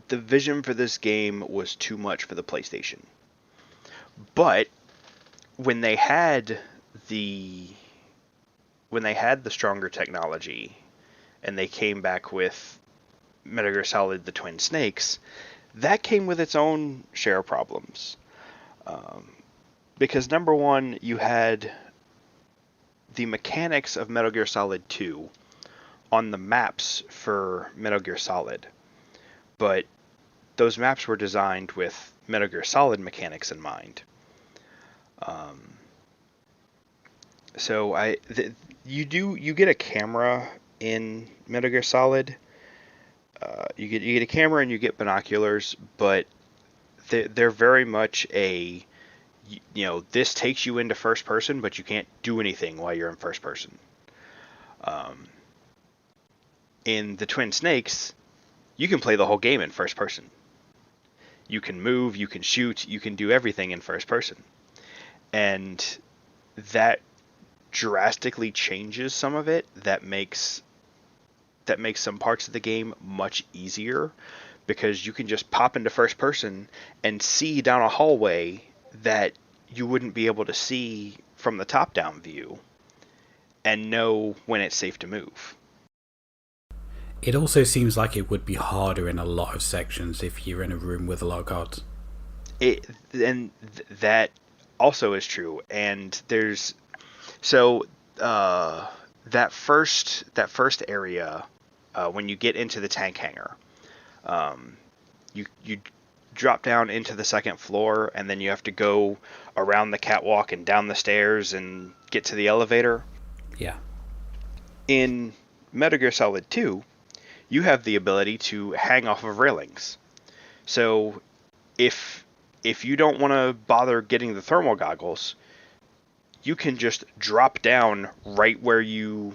vision for this game was too much for the PlayStation. But when they had the stronger technology and they came back with Metal Gear Solid: The Twin Snakes, that came with its own share of problems. Because number one, you had the mechanics of Metal Gear Solid 2 on the maps for Metal Gear Solid, but those maps were designed with Metal Gear Solid mechanics in mind. So you get a camera in Metal Gear Solid. You get a camera and you get binoculars, but they're very much a, this takes you into first person, but you can't do anything while you're in first person. In the Twin Snakes, you can play the whole game in first person. You can move, you can shoot, you can do everything in first person. And that drastically changes some of it. That makes some parts of the game much easier, because you can just pop into first person and see down a hallway that you wouldn't be able to see from the top-down view, and know when it's safe to move. It also seems like it would be harder in a lot of sections if you're in a room with a lot of guards. That also is true. And there's that first area, when you get into the tank hangar, you drop down into the second floor, and then you have to go around the catwalk and down the stairs and get to the elevator. Yeah. In Metal Gear Solid 2, you have the ability to hang off of railings. So if you don't want to bother getting the thermal goggles, you can just drop down right where you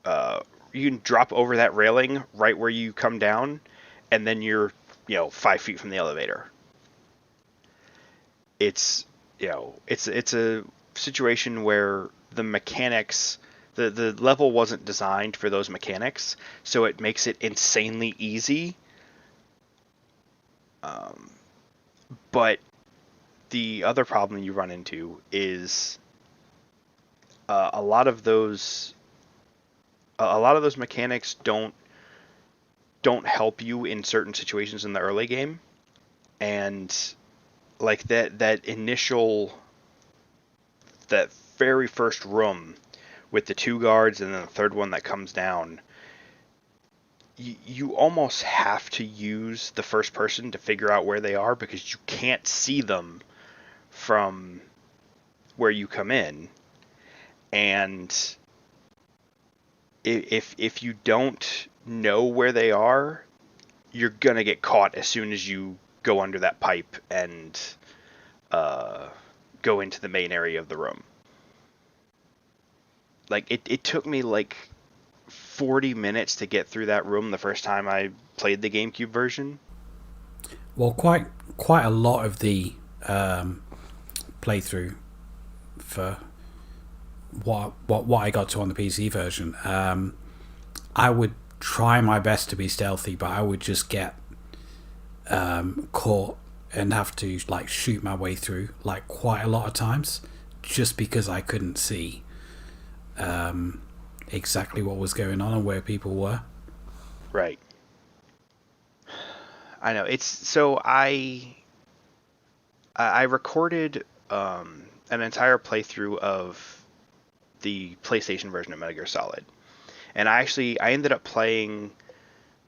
can drop over that railing right where you come down, and then you're 5 feet from the elevator. It's a situation where the mechanics, the level wasn't designed for those mechanics, so it makes it insanely easy. But the other problem you run into is a lot of those mechanics don't help you in certain situations in the early game, and like that very first room with the two guards and then the third one that comes down, you almost have to use the first person to figure out where they are, because you can't see them from where you come in. And if you don't know where they are, you're gonna get caught as soon as you go under that pipe and go into the main area of the room. Like it took me like 40 minutes to get through that room the first time I played the GameCube version. Well, quite a lot of the playthrough for what I got to on the PC version, I would try my best to be stealthy, but I would just get caught and have to like shoot my way through like quite a lot of times, just because I couldn't see exactly what was going on and where people were. Right. I know. It's so I recorded an entire playthrough of the PlayStation version of Metal Gear Solid, and I ended up playing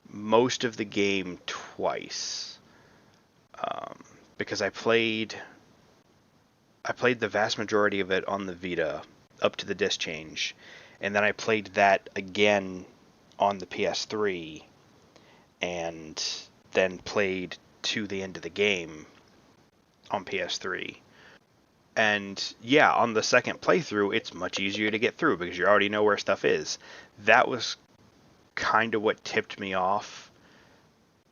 most of the game twice, um, because I played the vast majority of it on the Vita up to the disc change, and then I played that again on the PS3, and then played to the end of the game on PS3. And yeah, on the second playthrough, it's much easier to get through because you already know where stuff is. That was kind of what tipped me off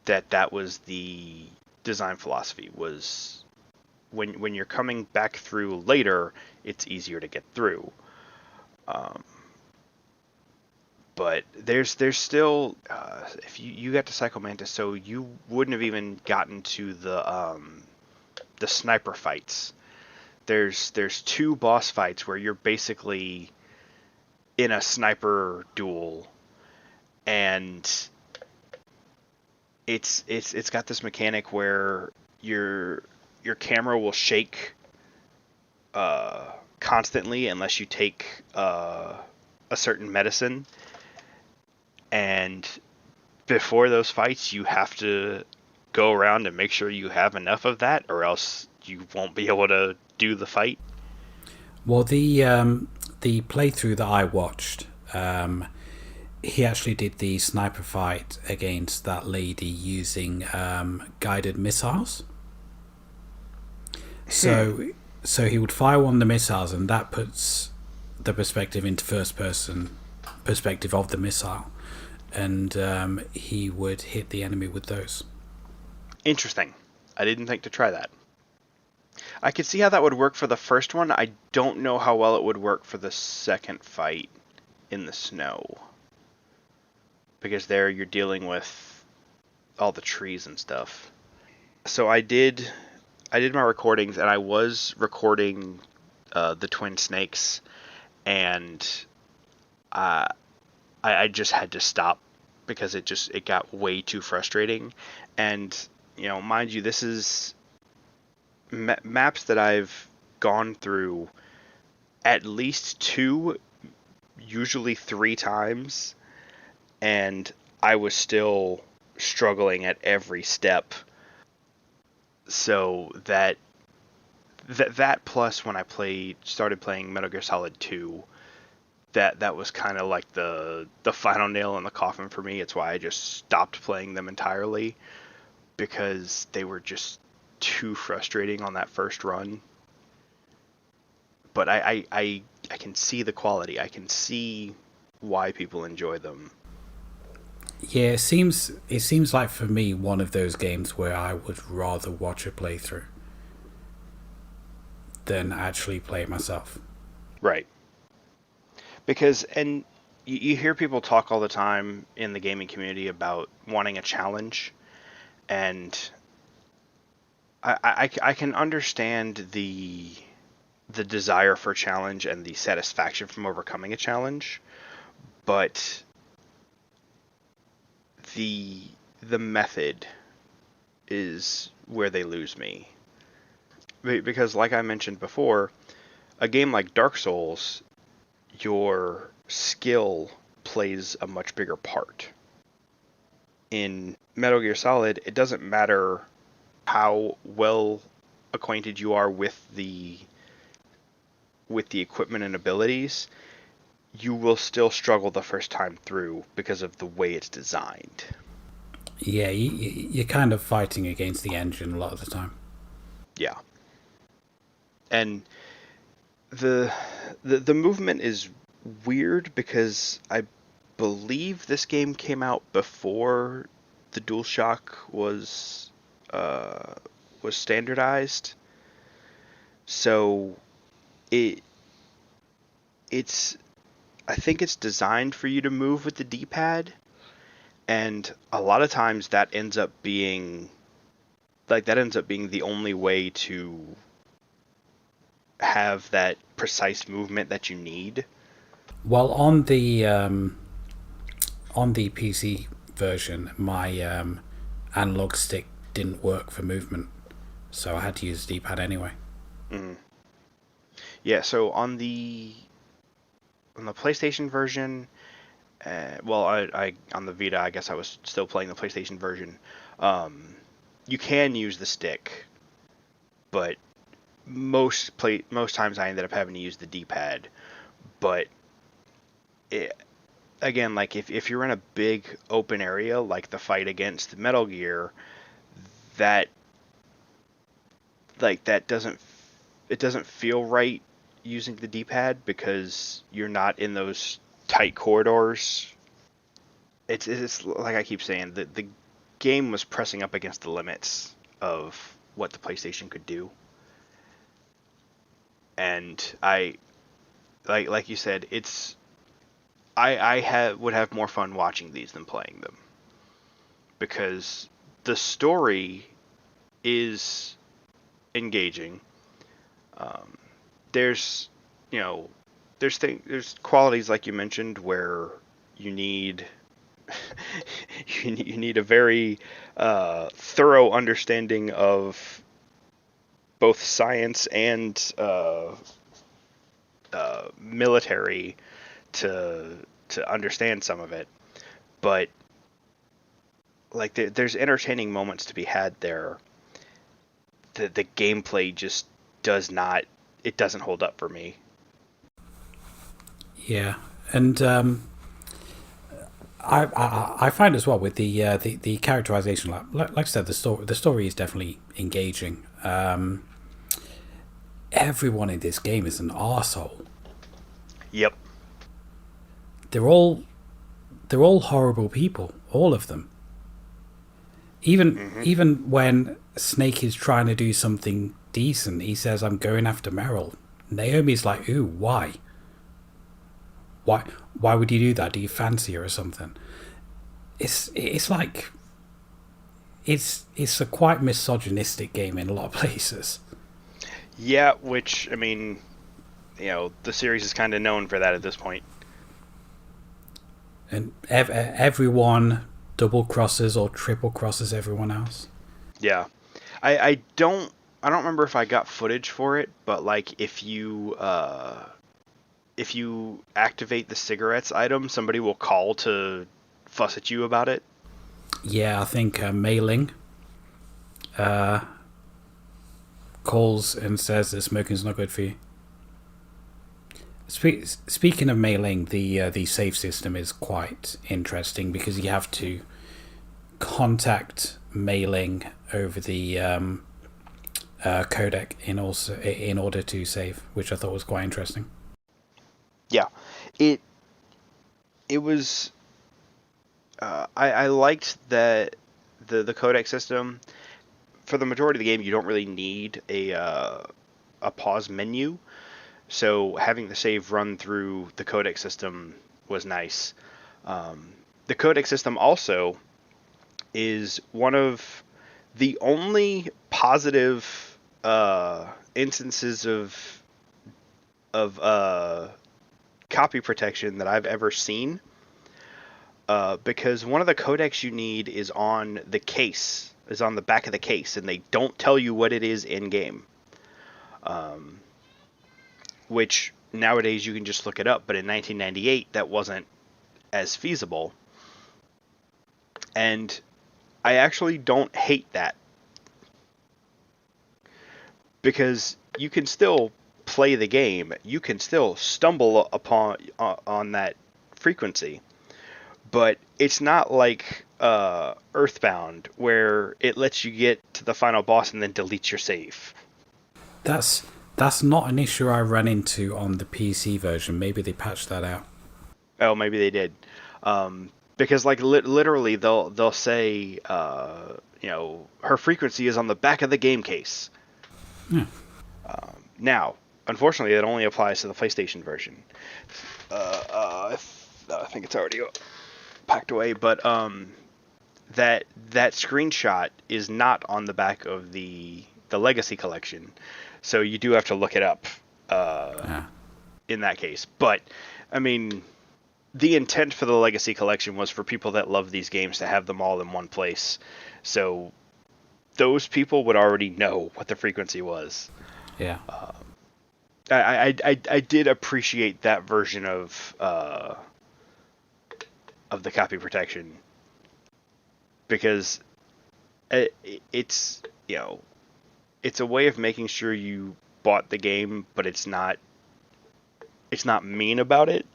that was the design philosophy, was when you're coming back through later, it's easier to get through. Um, but there's still if you got to Psycho Mantis, so you wouldn't have even gotten to the sniper fights. There's two boss fights where you're basically in a sniper duel, and it's got this mechanic where your camera will shake constantly unless you take a certain medicine, and before those fights you have to go around and make sure you have enough of that, or else you won't be able to do the fight. Well, the playthrough that I watched, he actually did the sniper fight against that lady using guided missiles. So, so he would fire one of the missiles, and that puts the perspective into first person perspective of the missile, and he would hit the enemy with those. Interesting. I didn't think to try that. I could see how that would work for the first one. I don't know how well it would work for the second fight in the snow, because there you're dealing with all the trees and stuff. So I did my recordings, and I was recording the twin snakes, and uh, I just had to stop because it got way too frustrating. And mind you, this is maps that I've gone through at least two, usually three times, and I was still struggling at every step. So that plus when I started playing Metal Gear Solid 2, that was kind of like the final nail in the coffin for me. It's why I just stopped playing them entirely, because they were just too frustrating on that first run. But I can see the quality. I can see why people enjoy them. Yeah, it seems like for me one of those games where I would rather watch a playthrough than actually play it myself. Right. Because, and you hear people talk all the time in the gaming community about wanting a challenge, and I can understand the desire for challenge and the satisfaction from overcoming a challenge, but the the method is where they lose me. Because like I mentioned before, a game like Dark Souls, your skill plays a much bigger part. In Metal Gear Solid, it doesn't matter how well acquainted you are with the equipment and abilities, you will still struggle the first time through because of the way it's designed. Yeah, you're kind of fighting against the engine a lot of the time. Yeah. And the the movement is weird because I believe this game came out before the DualShock was standardized. So it it's I think it's designed for you to move with the D-pad, and a lot of times that ends up being the only way to have that precise movement that you need. Well, on the PC version, my analog stick didn't work for movement, so I had to use the D-pad anyway. Mm. Yeah, so on the PlayStation version, well, I on the Vita, I guess I was still playing the PlayStation version. Um, you can use the stick, but most times I ended up having to use the D-pad. But it, again, like if you're in a big open area, like the fight against Metal Gear, that that doesn't feel right using the D-pad because you're not in those tight corridors. It's like I keep saying, the game was pressing up against the limits of what the PlayStation could do, and I like you said, it's I would have more fun watching these than playing them because the story is engaging. Um, there's you know there's qualities like you mentioned where you need you need a very thorough understanding of both science and military to understand some of it. But like there's entertaining moments to be had there. The gameplay just doesn't hold up for me. Yeah, and I find as well with the characterization, like I said, the story is definitely engaging. Everyone in this game is an arsehole. Yep. They're all they're all horrible people, all of them. Even Hmm. even when Snake is trying to do something decent, he says, "I'm going after Meryl." Naomi's like, "Ooh, why? Why? Why would you do that? Do you fancy her or something?" It's like it's a quite misogynistic game in a lot of places. Yeah, which I mean, the series is kind of known for that at this point. And everyone double crosses or triple crosses everyone else. Yeah, I don't remember if I got footage for it, but like if you activate the cigarettes item, somebody will call to fuss at you about it. Yeah, I think Mailing uh, calls and says that smoking's not good for you. Speaking of Mailing, the save system is quite interesting because you have to contact Mailing over the codec in order to save, which I thought was quite interesting. Yeah, it it was. I liked that the codec system for the majority of the game. You don't really need a pause menu, so having the save run through the codec system was nice. Um, the codec system also is one of the only positive instances of copy protection that I've ever seen. Because one of the codecs you need is on the case, is on the back of the case, and they don't tell you what it is in game. Um, which nowadays you can just look it up, but in 1998 that wasn't as feasible. And I actually don't hate that because you can still play the game, you can still stumble upon on that frequency, but it's not like Earthbound where it lets you get to the final boss and then deletes your save. That's that's not an issue I ran into on the PC version. Maybe they patched that out. Oh, maybe they did, because like literally they'll say her frequency is on the back of the game case. Yeah. Now, unfortunately, it only applies to the PlayStation version. I think it's already packed away, but that screenshot is not on the back of the Legacy collection, so you do have to look it up Yeah. in that case. But I mean, the intent for the Legacy Collection was for people that love these games to have them all in one place. So those people would already know what the frequency was. Yeah. I did appreciate that version of the copy protection, because it's, you know, it's a way of making sure you bought the game, but it's not mean about it.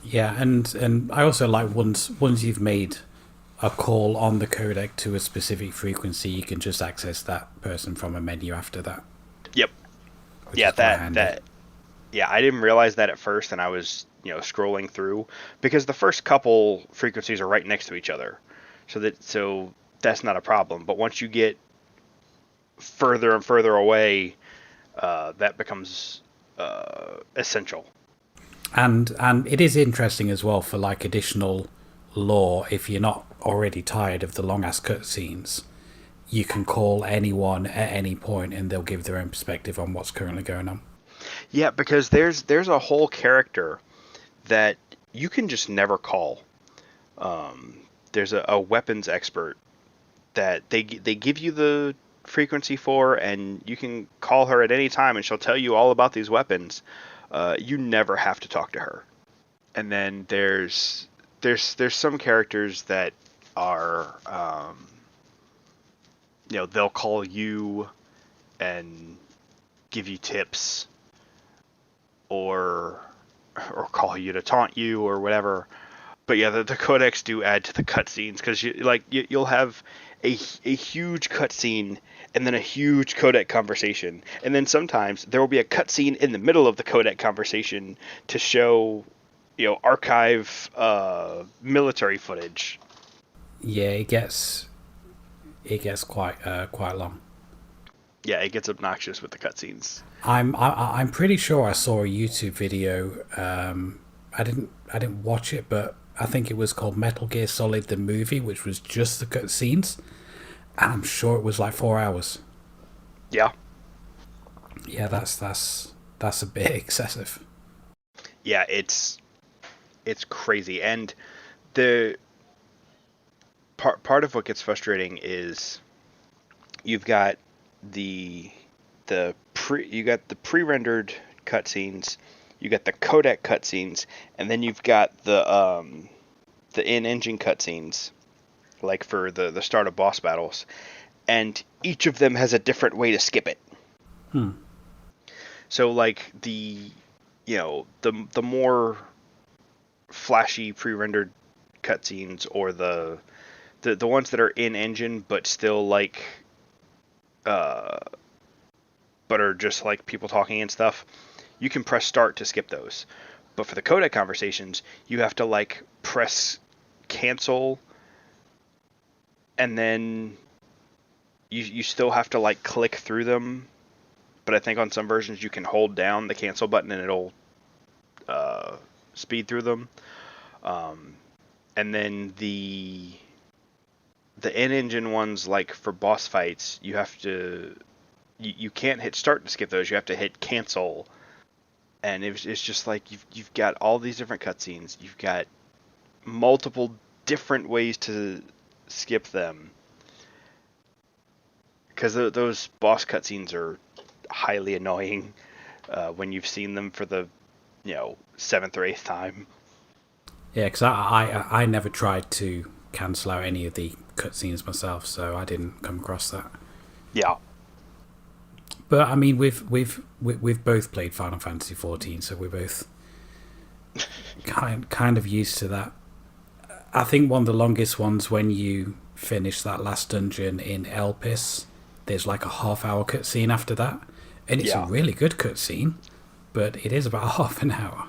Yeah, and I also like once you've made a call on the codec to a specific frequency, you can just access that person from a menu after that. Yep. Which Yeah, is quite handy. yeah, I didn't realize that at first, and I was, scrolling through, because the first couple frequencies are right next to each other. So that's not a problem. But once you get further and further away, that becomes essential. And it is interesting as well for like additional lore. If you're not already tired of the long ass cutscenes, you can call anyone at any point, and they'll give their own perspective on what's currently going on. Yeah, because there's a whole character that you can just never call. There's a weapons expert that they give you the frequency for, and you can call her at any time, and she'll tell you all about these weapons. You never have to talk to her. And then there's some characters that are, they'll call you and give you tips, or call you to taunt you or whatever. But yeah, the codecs do add to the cutscenes, because you'll have a huge cutscene and then a huge codec conversation, and then sometimes there will be a cutscene in the middle of the codec conversation to show, archive military footage. Yeah, it gets quite long. Yeah, it gets obnoxious with the cutscenes. I'm pretty sure I saw a YouTube video. I didn't watch it, but I think it was called Metal Gear Solid the movie, which was just the cutscenes, and I'm sure it was like 4 hours. Yeah. Yeah, that's a bit excessive. Yeah, it's crazy, and the part of what gets frustrating is you've got the pre-rendered cutscenes, you got the codec cutscenes, and then you've got the in-engine cutscenes, like for the start of boss battles, and each of them has a different way to skip it. So like the more flashy pre-rendered cutscenes, or the ones that are in-engine but still like but are just like people talking and stuff, you can press start to skip those. But for the codec conversations, you have to like press cancel, and then you still have to like click through them. But I think on some versions you can hold down the cancel button and it'll speed through them. And then the in-engine ones, like for boss fights, you have to you can't hit start to skip those. You have to hit cancel, and it's just like you've got all these different cutscenes. You've got multiple different ways to skip them, because those boss cutscenes are highly annoying when you've seen them for the 7th or 8th time. Yeah, because I never tried to cancel out any of the cutscenes myself, so I didn't come across that. Yeah. But I mean, we've both played Final Fantasy XIV, so we're both kind of used to that. I think one of the longest ones, when you finish that last dungeon in Elpis, there's like a half-hour cutscene after that, and it's a really good cutscene, but it is about half an hour.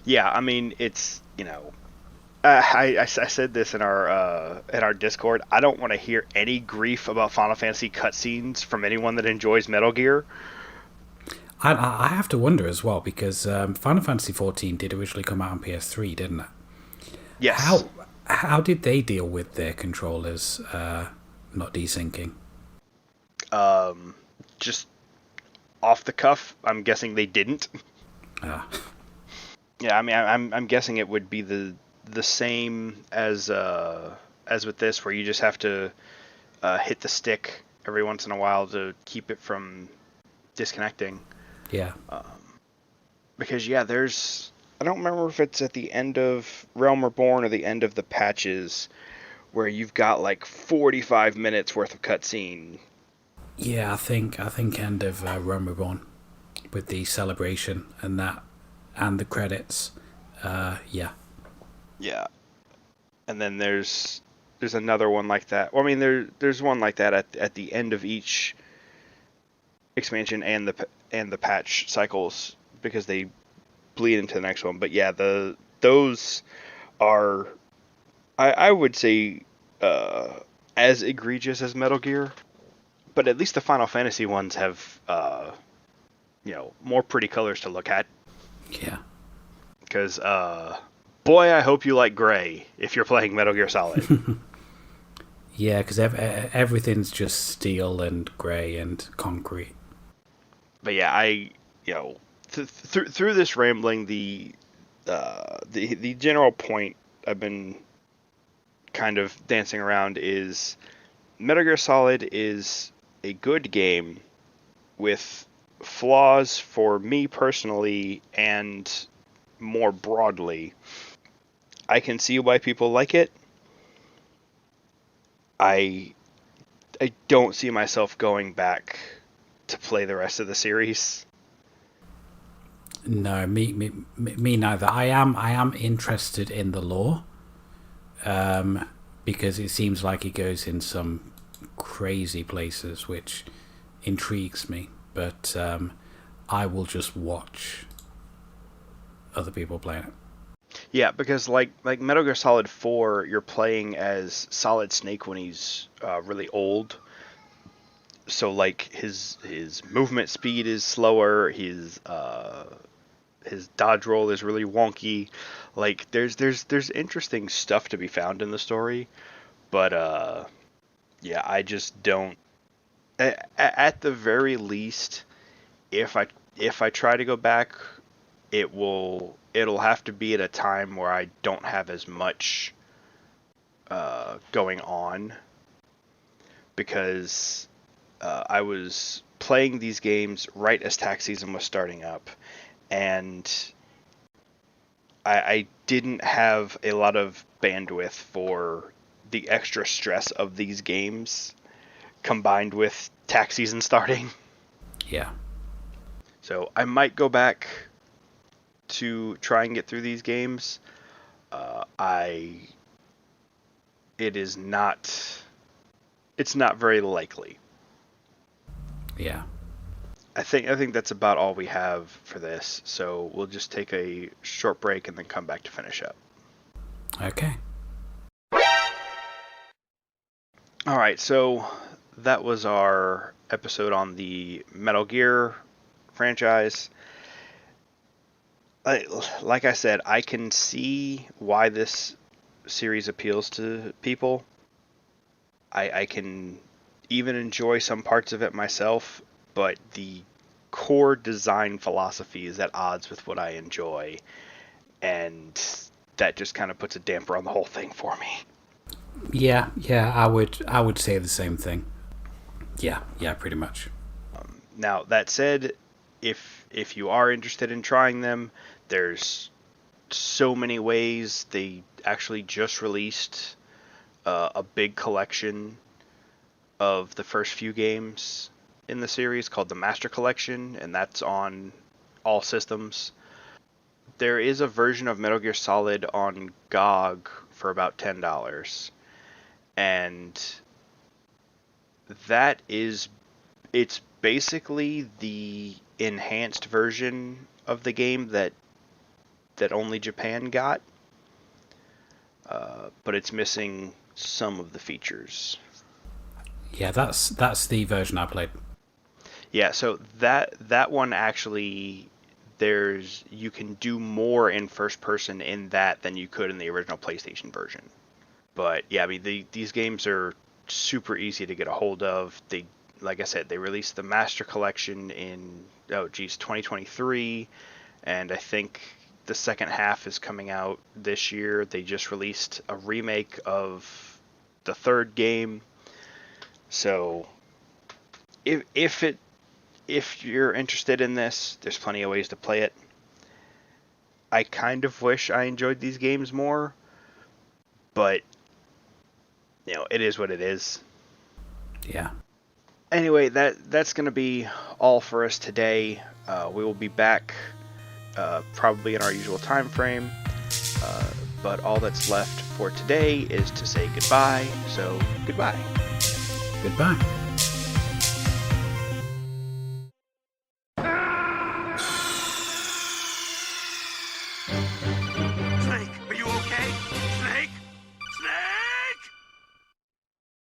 Yeah, I mean, it's I said this in our Discord. I don't want to hear any grief about Final Fantasy cutscenes from anyone that enjoys Metal Gear. I have to wonder as well, because Final Fantasy XIV did originally come out on PS3, didn't it? Yes. How did they deal with their controllers not desyncing? Just off the cuff, I'm guessing they didn't. Yeah, I mean, I'm guessing it would be the same as with this, where you just have to hit the stick every once in a while to keep it from disconnecting. Yeah. Because yeah, I don't remember if it's at the end of Realm Reborn or the end of the patches where you've got like 45 minutes worth of cutscene. Yeah, I think end of Rome Reborn with the celebration and that and the credits. Yeah. Yeah, and then there's another one like that. Well, I mean there's one like that at the end of each expansion and the patch cycles because they bleed into the next one. But yeah, those are I would say as egregious as Metal Gear, but at least the Final Fantasy ones have more pretty colors to look at. Yeah. Because boy, I hope you like gray if you're playing Metal Gear Solid. Yeah, because everything's just steel and grey and concrete. But yeah, through this rambling, the general point I've been kind of dancing around is Metal Gear Solid is a good game with flaws for me personally and more broadly. I can see why people like it. I I don't see myself going back to play the rest of the series. No, me neither. I am interested in the lore, because it seems like it goes in some crazy places, which intrigues me. But I will just watch other people playing it. Yeah, because like Metal Gear Solid 4, you're playing as Solid Snake when he's really old. So like his movement speed is slower, his dodge roll is really wonky. Like there's interesting stuff to be found in the story, but yeah, I just don't. At the very least, if I try to go back, it'll have to be at a time where I don't have as much going on, because I was playing these games right as tax season was starting up, and I didn't have a lot of bandwidth for the extra stress of these games combined with tax season starting. Yeah. So I might go back to try and get through these games. I it is not it's not very likely. Yeah. I think that's about all we have for this. So we'll just take a short break and then come back to finish up. Okay. All right, so that was our episode on the Metal Gear franchise. Like I said, I can see why this series appeals to people. I can even enjoy some parts of it myself, but the core design philosophy is at odds with what I enjoy, and that just kind of puts a damper on the whole thing for me. Yeah, yeah, I would say the same thing. Yeah, yeah, pretty much. Now, that said, if you are interested in trying them, there's so many ways. They actually just released a big collection of the first few games in the series called the Master Collection, and that's on all systems. There is a version of Metal Gear Solid on GOG for about $10, and it's basically the enhanced version of the game that only Japan got, but it's missing some of the features. Yeah, that's the version I played. Yeah, so that one actually, you can do more in first person in that than you could in the original PlayStation version. But yeah, I mean these games are super easy to get a hold of. Like I said, they released the Master Collection in 2023, and I think the second half is coming out this year. They just released a remake of the third game. So if you're interested in this, there's plenty of ways to play it. I kind of wish I enjoyed these games more, but it is what it is. Yeah. Anyway, that's going to be all for us today. We will be back probably in our usual time frame, but all that's left for today is to say goodbye. So goodbye. Goodbye.